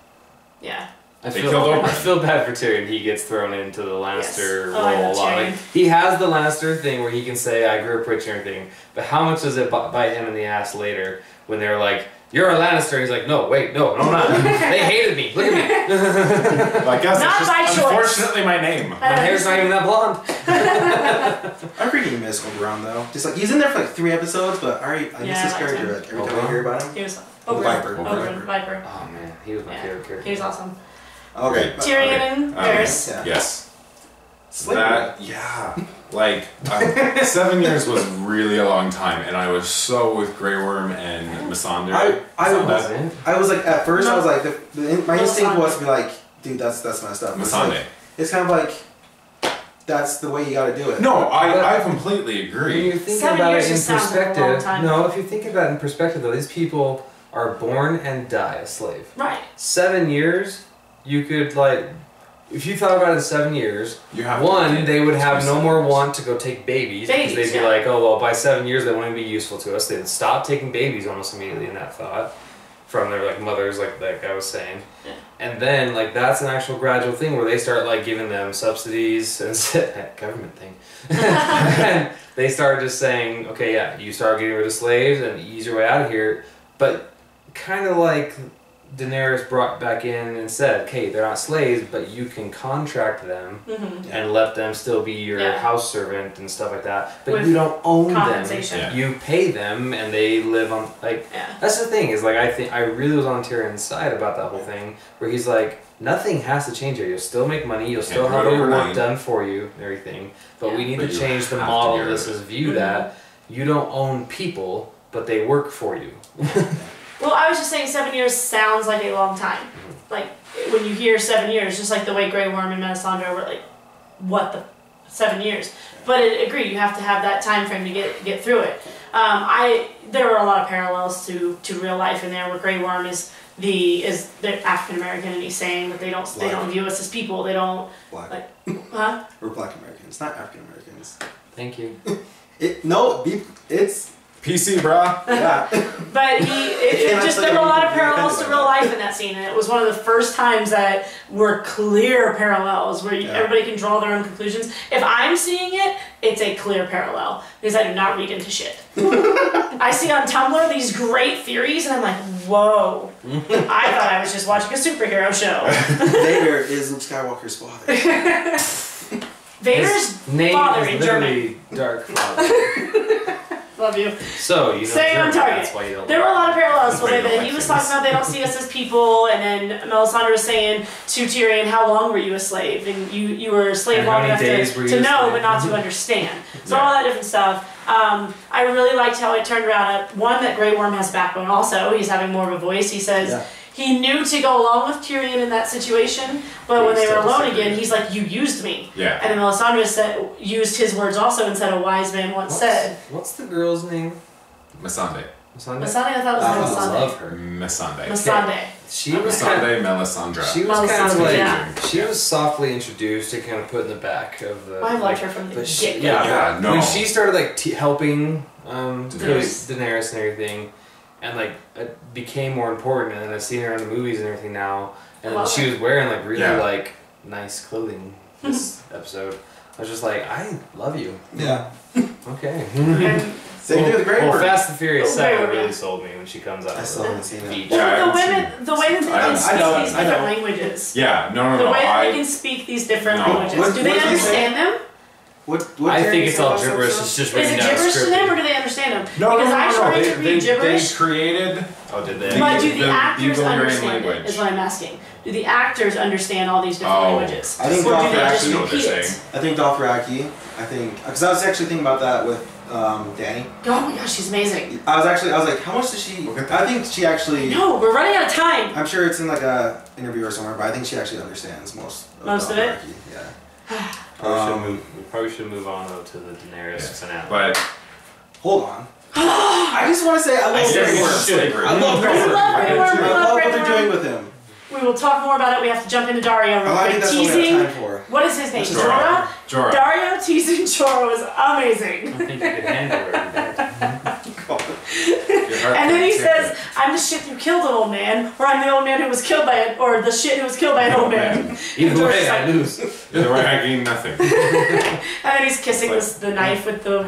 Yeah. I feel bad for Tyrion. He gets thrown into the Lannister role a lot. Like, he has the Lannister thing where he can say, I grew up rich and everything, but how much does it bite him in the ass later when they're like, you're a Lannister? He's like, no, wait, no, I'm not. They hated me. Look at me. Well, I guess not it's by just choice. Unfortunately, my name. My hair's not even that blonde. I freaking miss Oberon though. Just like he's in there for like 3 episodes, but I miss his character. Like every time I hear about him. He was Viper. Viper. Oh man, he was my favorite character. He was awesome. Okay. Tyrion and Varys. Yes. Slavery. Like 7 years was really a long time, and I was so with Grey Worm and Missandei. I was like at first I was like my instinct was to be like, dude, that's messed up. Missandei. It's kind of like that's the way you got to do it. No, I completely agree. When you think 7 about years it in just sounds like a perspective, long time. no, if you think about it in perspective though, these people are born and die a slave. Right. 7 years, you could like, if you thought about it in 7 years, they would have no more want to go take babies because they'd be like, oh well, by 7 years they won't even be useful to us. They'd stop taking babies almost immediately in that thought from their like mothers, like I was saying. Yeah. And then like that's an actual gradual thing where they start like giving them subsidies and government thing. And they start just saying, okay, yeah, you start getting rid of slaves and ease your way out of here. But kind of like Daenerys brought back in and said, okay, they're not slaves, but you can contract them and let them still be your house servant and stuff like that. But you don't own them. Yeah. You pay them and they live on, like, that's the thing, is like, I really was on Tyrion's side about that whole thing, where he's like, nothing has to change here. You'll still make money, you'll still have your work done for you and everything, but we need to change the model of this as view that you don't own people, but they work for you. Well, I was just saying 7 years sounds like a long time. Like, when you hear 7 years, just like the way Grey Worm and Melisandre were like, what the 7 years? But I agree, you have to have that time frame to get through it. There were a lot of parallels to real life in there, where Grey Worm is the African American, and he's saying that they don't view us as people. They don't Black. like, huh? We're Black Americans, not African Americans. Thank you. It's PC, brah. Yeah. But there were a lot of parallels to real life in that scene, and it was one of the first times that were clear parallels where everybody can draw their own conclusions. If I'm seeing it, it's a clear parallel because I do not read into shit. I see on Tumblr these great theories, and I'm like, whoa! I thought I was just watching a superhero show. Vader is Luke Skywalker's father. Vader's father in German. Dark Father. Love you. So, you know, stay on target. That's why you don't there were a lot of parallels. He was talking about they don't see us as people, and then Melisandre was saying to Tyrion, how long were you a slave? And you were a slave long enough to know, but not to understand. So all that different stuff. I really liked how it turned around. One, that Grey Worm has backbone also. He's having more of a voice. He says he knew to go along with Tyrion in that situation, but when they were alone again, he's like, you used me. Yeah. And then Melisandre used his words also and said, a wise man once said. What's the girl's name? Missandei. Missandei, I thought it was Melisandre. I love her. Missandei. Missandei. She was Melisandre. She was kind of like, she was softly introduced and kind of put in the back of the. I loved her from the get-go. Yeah, no. When she started like helping Daenerys and everything, and like it became more important, and then I've seen her in the movies and everything now, and then she was wearing like really like nice clothing this episode. I was just like, I love you. Yeah. Okay. Same thing with Grey Worm. Fast and Furious 7 really sold me when she comes out. I still haven't seen it. Well, the way that they can speak these different languages. Yeah, no. The way that they can speak these different languages. Do they understand them? I think it's all gibberish. It's just written down. Is it gibberish to them, or do they understand them? No, because I tried to read gibberish. They created. Oh, did they? But do the actors understand language. it? Is what I'm asking. Do the actors understand all these different languages? I think or do they just repeat it? I think Dothraki. Because I was actually thinking about that with Dany. Oh my gosh, she's amazing. I was like, how much does she? I think she actually. No, we're running out of time. I'm sure it's in like a interview or somewhere, but I think she actually understands most of it. Yeah. We probably should move on though to the Daenerys finale. But Hold on. I just want to say I love slavery. I love We love what they're doing with him. We will talk more about it. We have to jump into Dario real quick. Teasing. What is his name? Jorah. Dario teasing Jorah was amazing. I don't think you could handle it. And then he says, "I'm the shit who killed an old man, or I'm the old man who was killed by it, or the shit who was killed by an old man." Either way, I lose. Either way, I gain nothing. And then he's kissing the knife with the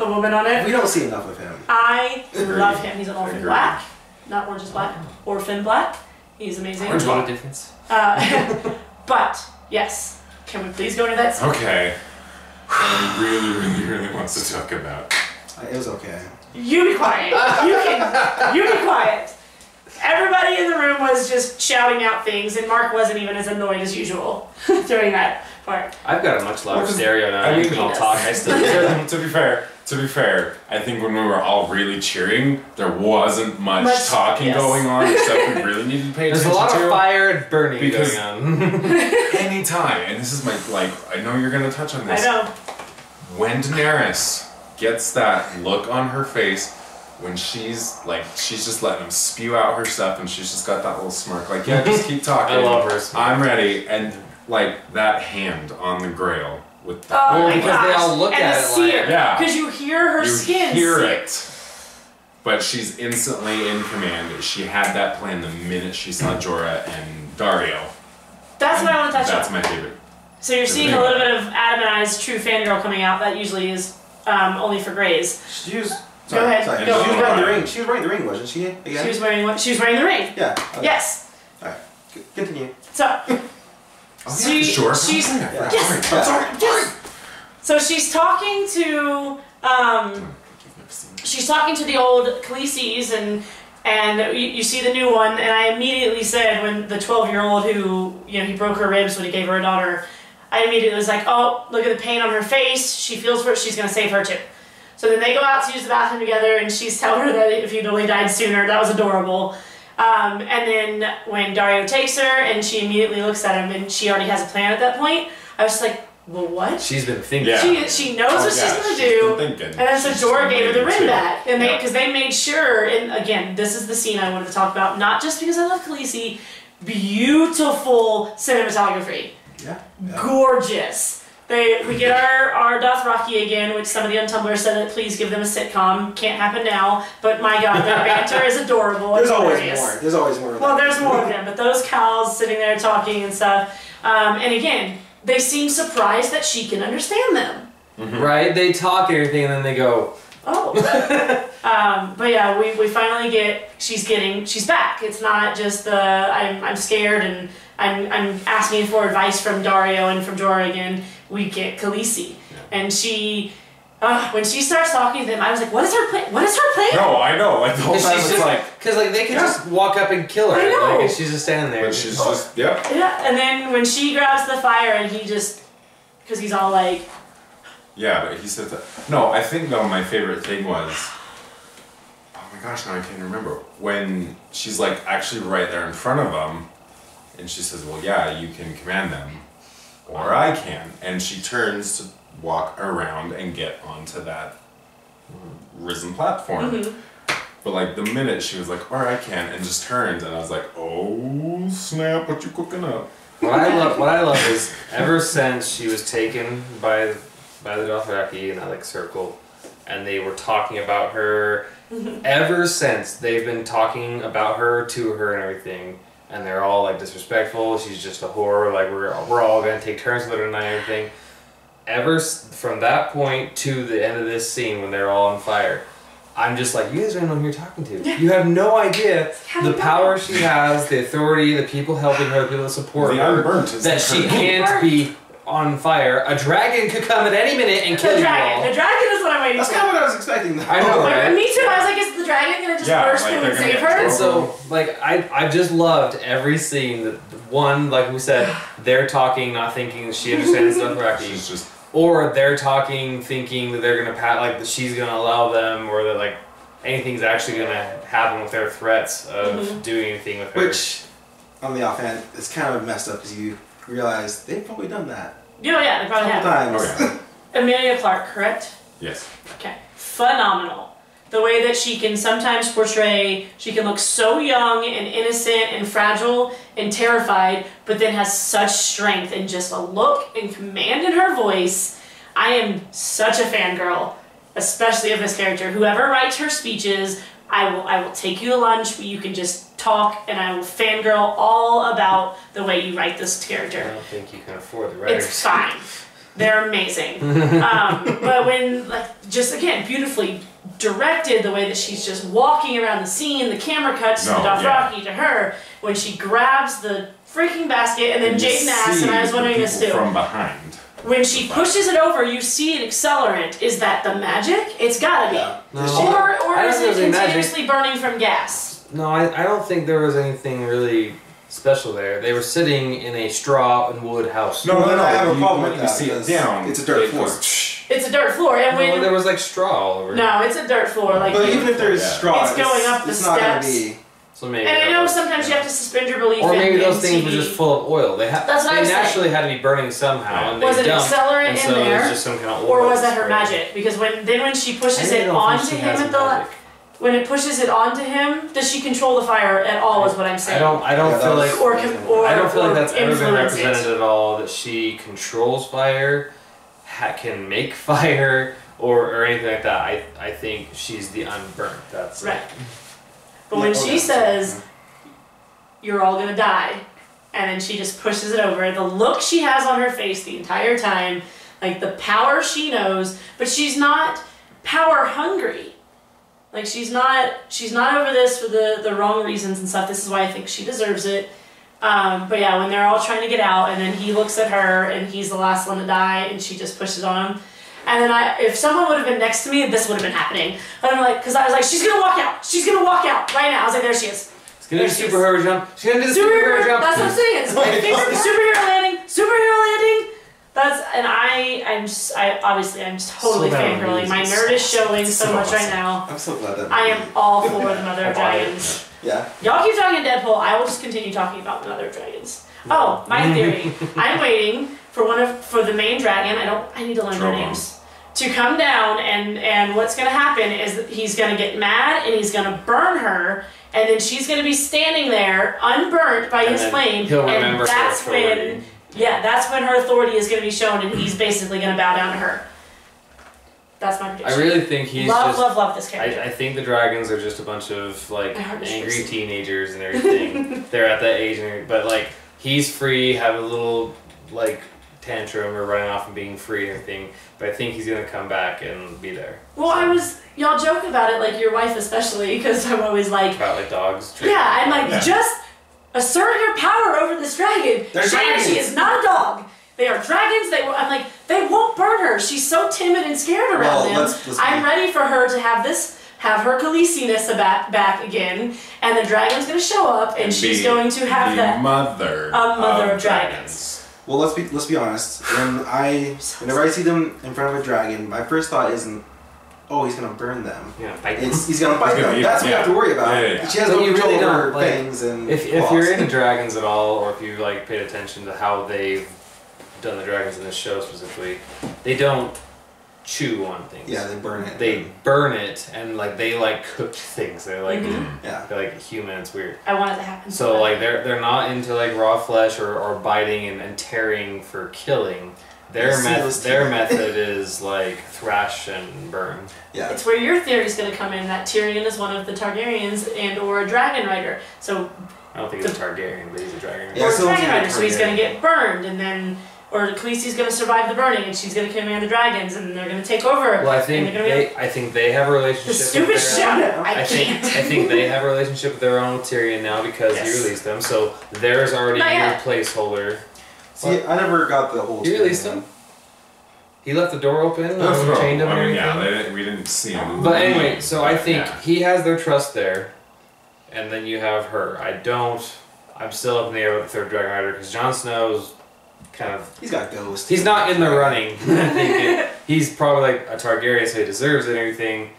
woman on it. We don't see enough of him. I love him. He's an orphan black, not orange is black. Orphan black. He's amazing. There's a lot of difference. But yes, can we please go into that scene? Okay. He really wants to talk about. It was okay. You be quiet. You be quiet. Everybody in the room was just shouting out things, and Mark wasn't even as annoyed as usual during that part. I've got a much louder stereo now. You can all talk. I still To be fair, I think when we were all really cheering, there wasn't much talking going on, except we really needed to pay attention to. There's a lot of fire and burning going on. Anytime, and this is I know you're gonna touch on this. I know. When Daenerys gets that look on her face, when she's just letting him spew out her stuff, and she's just got that little smirk, like, yeah, just keep talking. I love her smirk. I'm ready, and like that hand on the Grail with the my because gosh. they all look and at the it sear, like, yeah, because you hear her skin. You hear it. But she's instantly in command. She had that plan the minute she saw Jorah and Dario. That's what I want to touch on. That's my favorite. So you're seeing a little bit of Adam and I's true fangirl coming out. That usually is only for Greys. She was. Go ahead. Sorry. Go. She was wearing the ring. She was wearing the ring, wasn't she? Again? She was wearing what? She was wearing the ring. Yeah. Okay. Yes. All right. Continue. So. She's sorry. So she's talking to the old Khaleesi's and you see the new one, and I immediately said, when the 12-year-old who, he broke her ribs when he gave her a daughter, I immediately was like, oh, look at the pain on her face, she feels for it, she's gonna save her too. So then they go out to use the bathroom together, and she's telling her that if you'd only died sooner, that was adorable. And then when Dario takes her and she immediately looks at him and she already has a plan at that point, I was like, well, what? She's been thinking. Yeah. She knows what she's going to do. And then so Jorah gave her the ring back. And because they made sure, and again, this is the scene I wanted to talk about, not just because I love Khaleesi, beautiful cinematography. Yeah. Gorgeous. We get our Dothraki again, which some of the untumblers said that please give them a sitcom. Can't happen now, but my god, their banter is adorable. There's and always glorious. more. There's always more. Well, there's more of them, but those cows sitting there talking and stuff. And again, they seem surprised that she can understand them. Mm-hmm. Right? They talk and everything, and then they go, oh. But yeah, we finally get, she's back. It's not just I'm scared and I'm asking for advice from Dario and from Jorah again. We get Khaleesi. Yeah. And she, when she starts talking to them, I was like, what is her plan? What is her plan? No, I know. Like the whole time it's because they could just walk up and kill her. I know. Like, she's just standing there. But she's just, yeah. Yeah, and then when she grabs the fire and he just, because he's all like. Yeah, but he said that. No, I think though my favorite thing was, oh my gosh, now I can't remember. When she's like actually right there in front of him, and she says, well, yeah, you can command them. Or I can. And she turns to walk around and get onto that risen platform. Mm-hmm. But like the minute she was like, or I can, and just turned, and I was like, oh snap, what you cooking up? What I love is ever since she was taken by the Dothraki in that like circle, and they were talking about her, ever since they've been talking about her to her and everything. And they're all like disrespectful. She's just a whore. Like we're all gonna take turns with her tonight and everything. Ever from that point to the end of this scene when they're all on fire, I'm just like, you guys don't know who you're talking to. You have no idea the power she has, the authority, the people helping her, the people that support her. That she can't be on fire. A dragon could come at any minute and kill you all. The dragon is what I'm waiting for. That's kind of what I was expecting. I know, right? Me too. I was like, is the dragon gonna just burst through and save her? And so, like, I just loved every scene. That one, like we said, they're talking, not thinking she understands Dothraki, or they're talking, thinking that they're gonna that she's gonna allow them, or that like anything's actually gonna happen with their threats of doing anything with her. Which, on the offhand, it's kind of messed up because you realize they've probably done that. Yeah, they probably have. Times. Emilia Clarke, correct? Yes. Okay. Phenomenal. The way that she can sometimes portray, she can look so young and innocent and fragile and terrified, but then has such strength and just a look and command in her voice. I am such a fangirl, especially of this character. Whoever writes her speeches, I will take you to lunch, you can just talk, and I will fangirl all about the way you write this character. I don't think you can afford the writers. It's fine. They're amazing. But when, like, just again, beautifully directed, the way that she's just walking around the scene, the camera cuts to the Dothraki to her, when she grabs the freaking basket, and then Jadon asks, and I was wondering this too. From behind. When she pushes it over, you see an accelerant. Is that the magic? It's gotta be. Yeah. Or is it think magic. continuously burning from gas? No, I don't think there was anything really special there. They were sitting in a straw and wood house. No, I have a problem with you that. see it because down. It's a dirt floor. It's a dirt floor, and when there was like straw all over. no, it's a dirt floor. Like, But even if there's straw, It's going up the it's not gonna steps. be. So maybe. and I know sometimes you have to suspend your belief. Or maybe in those things TV. were just full of oil. They That's what I was naturally had to be burning somehow, and they Was it dumped, accelerant and in so it there, was just some kind of oil. or was that her spray. magic? Because when she pushes I it don't think onto she him has at the magic. when it pushes it onto him, does she control the fire at all? Is what I'm saying. I don't Yeah, feel that like. was- Or I don't feel like that's ever been influence it. represented at all. That she controls fire, can make fire, or anything like that. I think she's the unburnt. That's Right. But when she says, "You're all gonna die," and then she just pushes it over, the look she has on her face the entire time, like the power she knows, but she's not power hungry. Like she's not over this for the wrong reasons and stuff. This is why I think she deserves it. But yeah, when they're all trying to get out, and then he looks at her, and he's the last one to die, and she just pushes on him. And then if someone would have been next to me, this would have been happening. And I'm like, because I was like, she's gonna walk out. She's gonna walk out right now. I was like, there she is. She's gonna do the superhero jump. She's gonna do the Superhero, superhero jump. that's what I'm saying. It's my favorite superhero landing. Superhero landing. I'm just totally So fangirling. My nerd is showing so much right now. I'm so glad that. I am all for the Mother of Dragons. Yeah. Y'all keep talking Deadpool. I will just continue talking about the Mother of Dragons. Oh, my theory. I'm waiting for the main dragon. I need to learn their names. To come down, and what's gonna happen is that he's gonna get mad and he's gonna burn her, and then she's gonna be standing there unburnt by his flame, he'll remember and her that's authority. that's when her authority is gonna be shown, and he's basically gonna bow down to her. That's my prediction. I really think he's love this character. I think the dragons are just a bunch of like My heart is angry racing. teenagers and everything. They're at that age, but like he's free, have a little like tantrum or running off and being free and everything. But I think he's gonna come back and be there. Well, y'all joke about it, like your wife especially, because I'm always like, About like dogs. yeah, I'm like, just assert your power over this dragon. They're Shannon, she dragons. is not a dog. They are dragons. I'm like, they won't burn her. She's so timid and scared around them. Let's I'm ready for her to have her Khaleesi-ness back again, and the dragon's gonna show up, and she's going to have the that mother of dragons. Well, let's be honest. Whenever I see them in front of a dragon, my first thought isn't, oh, he's gonna burn them. Yeah, bite He's gonna bite them. eat That's what them, you have to worry about. Yeah. She has But no you control really over don't, like, things and If you're into dragons at all, or if you like paid attention to how they've done the dragons in this show specifically, they don't chew on things. Yeah, they burn it. They burn it, and like they like cooked things. They're like Yeah. they're like human. It's weird. I want it to happen. So like they're not into like raw flesh or biting and tearing for killing. Their method is like thrash and burn. Yeah. It's where your theory's going to come in, that Tyrion is one of the Targaryens and or a dragon rider. So I don't think he's a Targaryen, but he's a dragon. Yeah, or a so dragon he's a rider, so he's going to Targaryen. get burned, and then or Khaleesi's going to survive the burning, and she's going to command the dragons, and they're going to take over. Well, I and think they're gonna be I think they have a the relationship. stupid with their, Shannon. I I can't. think they have a relationship with their own Tyrion now because Yes. he released them. So there's already Not your yet. placeholder. See, I never got the whole. He released Tyrion. him. He left the door open and chained him and everything. Yeah, we didn't see him. But anyway, so I think Yeah. he has their trust there, and then you have her. I'm still up in the air with the third Dragon Rider because Jon Snow's kind of. He's got ghosts. He's not in the running. I think he's probably like a Targaryen, so he deserves it and everything.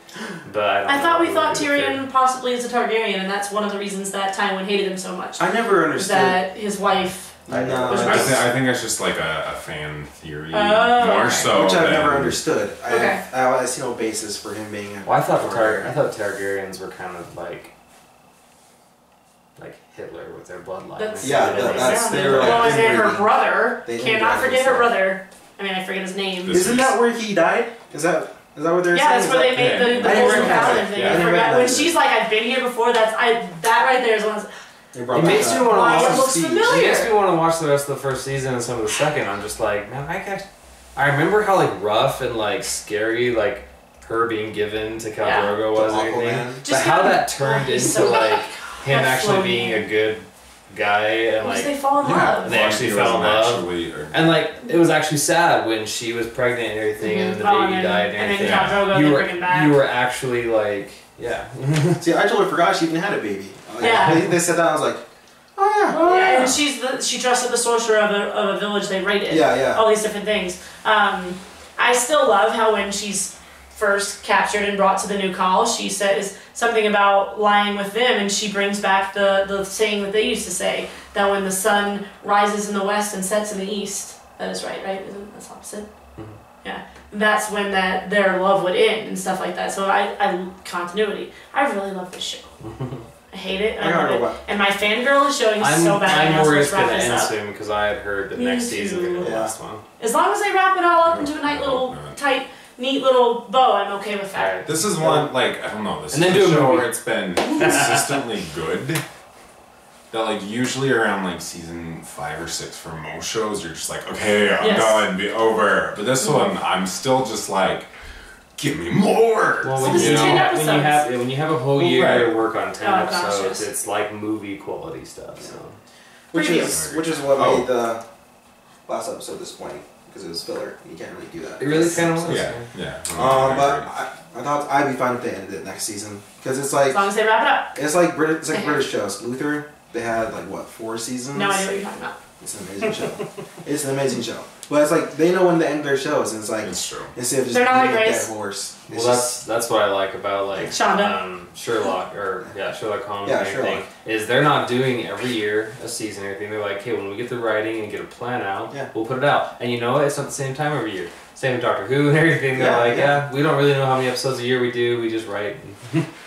But I thought we know thought who would be Tyrion possibly is a Targaryen, and that's one of the reasons that Tywin hated him so much. I never Is understood. that his wife No, I think it's just like a fan theory, Oh, more okay. so. which I've than- never understood. Okay. I see no basis for him being. Well, I thought Targaryens were kind of like Hitler with their bloodline. That's, Yeah, that's their. well, and then her inbreeding. brother. They Cannot inbred forget her themselves. brother. I mean, I forget his name. Isn't that where he died? Is that what they're Yeah, saying? that's where they made the I didn't Golden recognize Paladin it. thing. Yeah. I I didn't forgot. When recognize she's like, I've been here before, that right there is one. They brought It back makes that. you want to Why, watch. it looks Siege. familiar. It makes me want to watch the rest of the first season and some of the second. I'm just like, man, I remember how rough and scary her being given to Khal Yeah. Drogo was To and everything. Aquaman. But Just how him- that turned he's into so- him that actually floating being in. a good guy and Because they fall in Yeah, love. They actually he fell in wasn't love. actually- or- and it was actually sad when she was pregnant and everything and the Oh, baby and died and then everything. Khal Drogo, you they were bring him back. you were actually yeah. See, I totally forgot she even had a baby. Yeah. They said that. I was like, oh yeah. Yeah, and she trusted the sorcerer of a village they raided. Yeah. All these different things. I still love how when she's first captured and brought to the new call, she says something about lying with them, and she brings back the saying that they used to say, that when the sun rises in the west and sets in the east, that is right? Isn't that opposite? Mm-hmm. Yeah. That's when their love would end and stuff like that. So I continuity. I really love this show. I hate it. I gotta love go it. back. And my fangirl is showing so bad. I'm worried it's wrap gonna this end up. soon because I had heard the Me next season too. gonna be the Yeah. last one. As long as they wrap it all up into a nice little tight, neat little bow, I'm okay with that. Alright. This is one I don't know. This And is then a do a show movie. where it's been consistently good. That usually around season 5 or 6 for most shows, you're just okay, I'm Yes. done, be over. But this one, I'm still just give me more. Well, So this is 10 episodes. when you have a whole year Right. to work on 10 Oh, gosh, episodes, yes. it's like movie quality stuff. So Which Preview. is what Oh. made the last episode disappointing because it was filler. You can't really do that. it really kind of was. Yeah. But I thought I'd be fine if they ended it next season because it's As long as they wrap it up. it's like British shows. Luther, they had 4 seasons. No idea what you're talking about. It's an amazing show. It's an amazing show. But it's they know when to end their shows, and It's true. instead of just They're not beating like a dead Grace. horse. Well, that's what I like about Shonda. Sherlock Sherlock Holmes Yeah, and everything Sherlock. is they're not doing every year a season or anything. They're like, hey, when we get the writing and get a plan out, Yeah. we'll put it out. And you know what? It's not the same time every year. Same with Doctor Who and everything. They're Yeah, we don't really know how many episodes a year we do. We just write.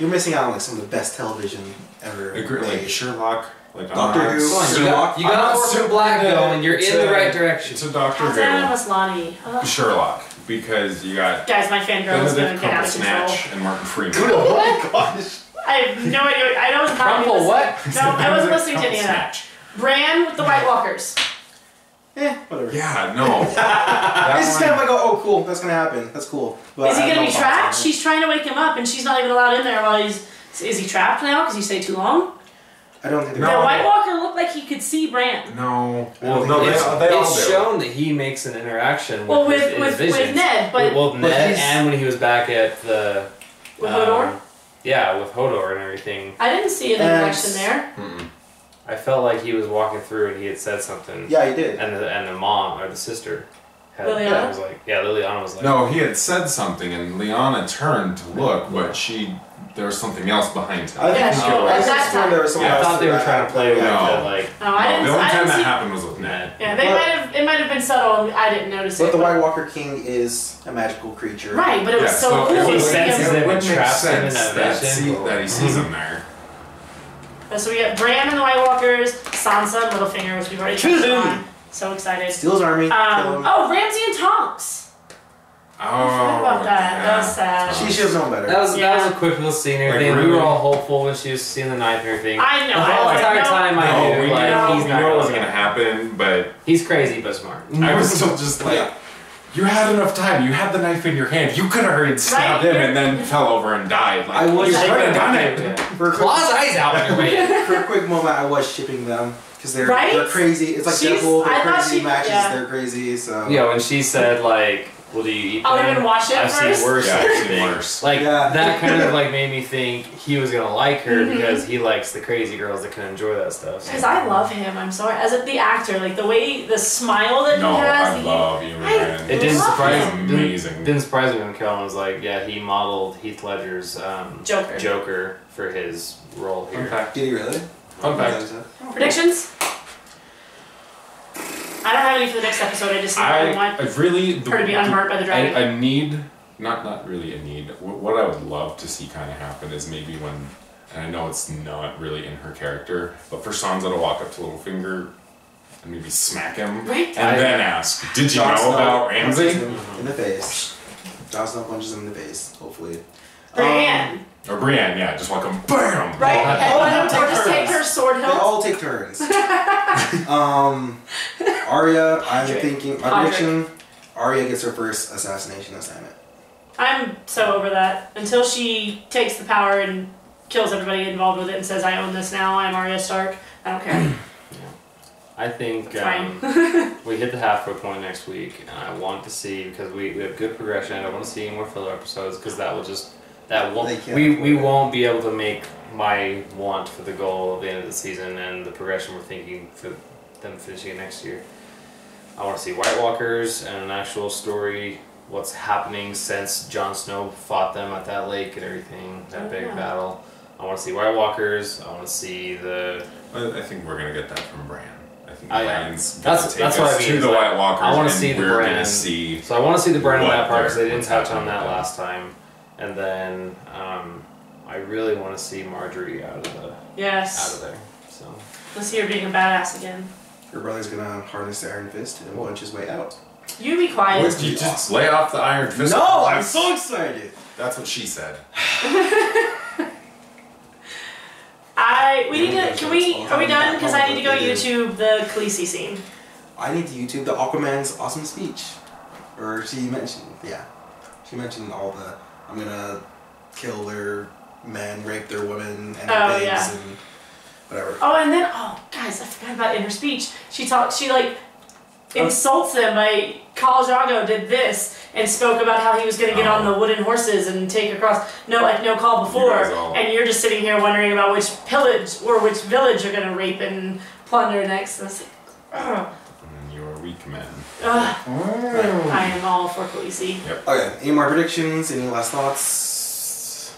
You're missing out on some of the best television ever. Agree, made. Sherlock. I'm Doctor not Who, Come on, Sherlock. you got I'm Orphan super Black into- going. You're in the right direction. It's a Doctor Tatiana Who. Maslany. Sherlock. Because you got Guys, my fangirl is going Benedict to get out of control. Cumberbatch and Martin Freeman. Oh my gosh. I have no idea. I know it's not Crumple listening. what? No, I wasn't listening to any of that. Bran with the White Walkers. Whatever. Yeah, no. That It's just one- kind of oh, cool, that's gonna happen. That's cool. But Is he I have going no to be thoughts on trapped? it. She's trying to wake him up, and she's not even allowed in there while he's. Is he trapped now because he stayed too long? I don't think The No. White Walker looked like he could see Bran. No. Well, no, it's- they all It's do. shown that he makes an interaction Well, with with visions. Ned, but Well, Ned he's- and when he was back at the with Hodor, yeah, with Hodor and everything. I didn't see an interaction there. Mm-mm. I felt like he was walking through and he had said something. Yeah, he did. And the mom or the sister had Liliana? was like, yeah, Liliana was like, No, he had said something, and Liana turned to look, but there was something else behind him. I think Yeah, he she- could- I at just that swear time. there was someone I else thought they were that trying to play with No. it, like No, I didn't. The only I time didn't that see. happened was with Ned. Ned. Yeah, it might have been subtle. And I didn't notice But it. the White Walker King is a magical creature. Right, but it was Yeah, so so cool. if he to it see senses him. it. It would make traps him in sense that that, vision. that he sees him there. So we got Bran and the White Walkers, Sansa and Littlefinger, which we've already touched on. So excited. Steals his army. kill him. Oh, Ramsay and Tonks. Oh, I forgot about that. yeah. That was sad. She should have known better. that was Yeah. a quick little scene and Like, everything. We really? were all hopeful when she was seeing the knife and everything. I know. The I whole was like, entire no. time I No, knew we like know- he's we not knew it wasn't gonna gonna happen, but He's crazy but smart. I was still just like, Yeah. you had enough time. You had the knife in your hand. You could have hurried, stabbed Right. him, and then fell over and died. Like, I was you thinking could have done Yeah. it. For a quick, Claw's eyes out when you're waiting. for a quick moment, I was shipping them because they're Right? crazy. It's like She's- Deadpool. I They're thought crazy she- matches. yeah. They're crazy. So Yeah, when she said like, "Well, do you eat I'll them?" even watch it I've first. seen worse. Yeah, and I've seen everything. worse. Like Yeah. that kind of like made me think he was gonna like her Mhm. because he likes the crazy girls that can enjoy that stuff. Because I love him. I'm sorry. As the actor, like the way, the smile that No, he has. I love you, I- man. It didn't Love surprise him. Amazing. Didn't surprise me when Kellen was like, "Yeah, he modeled Heath Ledger's Joker. Joker for his role here." Okay. did he really? Fun fact. Predictions? I don't have any for the next episode. I just want really her to be unhurt by the dragon. I need, not really a need. What I would love to see kind of happen is maybe when, and I know it's not really in her character, but for Sansa to walk up to Littlefinger and maybe smack him, right. and then ask, "Did you know about Ramsay?" In the face. Jon Snow punches him in the face. Hopefully. Brienne. Or Brienne, yeah, just walk him, BAM! Right. Or just take her sword hilt. They all take turns. Arya, I'm thinking, my prediction, Arya gets her first assassination assignment. I'm so over that. Until she takes the power and kills everybody involved with it and says, I own this now, I'm Arya Stark, I don't care. I think we hit the halfway point next week, and I want to see, because we have good progression, I don't want to see any more filler episodes, because that will just, we won't be able to make my want for the goal at the end of the season and the progression we're thinking for them finishing it next year. I want to see White Walkers and an actual story, what's happening since Jon Snow fought them at that lake and everything, that big battle. I want to see White Walkers, I want to see the... I think we're going to get that from Bran. I think Bran's going to take us what I mean. To the White Walkers, I want to see the Bran. So I want to see the Bran in that part, because they didn't touch on that last time. And then I really want to see Marjorie out of there. So let's see her being a badass again. Her brother's gonna harness the Iron Fist and punch his way out. You be quiet. You just lay off the Iron Fist. No, I'm so excited. That's what she said. Are we done? Because I need to go YouTube the Khaleesi scene. I need to YouTube the Aquaman's awesome speech. Or she mentioned all the, I'm gonna kill their men, rape their women, and their pigs, and whatever. Oh, and then, guys, I forgot about in her speech. She insults them by, Khal Drogo did this, and spoke about how he was going to get on the wooden horses and take across, no call before, and you're just sitting here wondering about which village you're going to rape and plunder next. And I was like, ugh. You're a weak man. I am all for Khaleesi. Yep. Okay, any more predictions? Any last thoughts?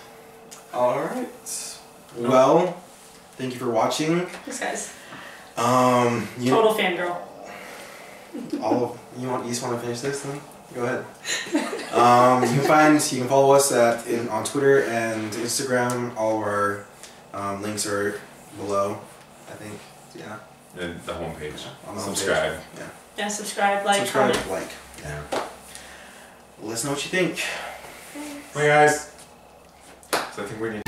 Alright. Well, thank you for watching. Thanks, guys. Total fangirl. You just want to finish this then? Go ahead. You can follow us on Twitter and Instagram. All of our links are below, I think. Yeah. And the homepage. On the subscribe. Homepage. Yeah, subscribe, comment. Yeah. Let us know what you think. Bye guys. So I think we need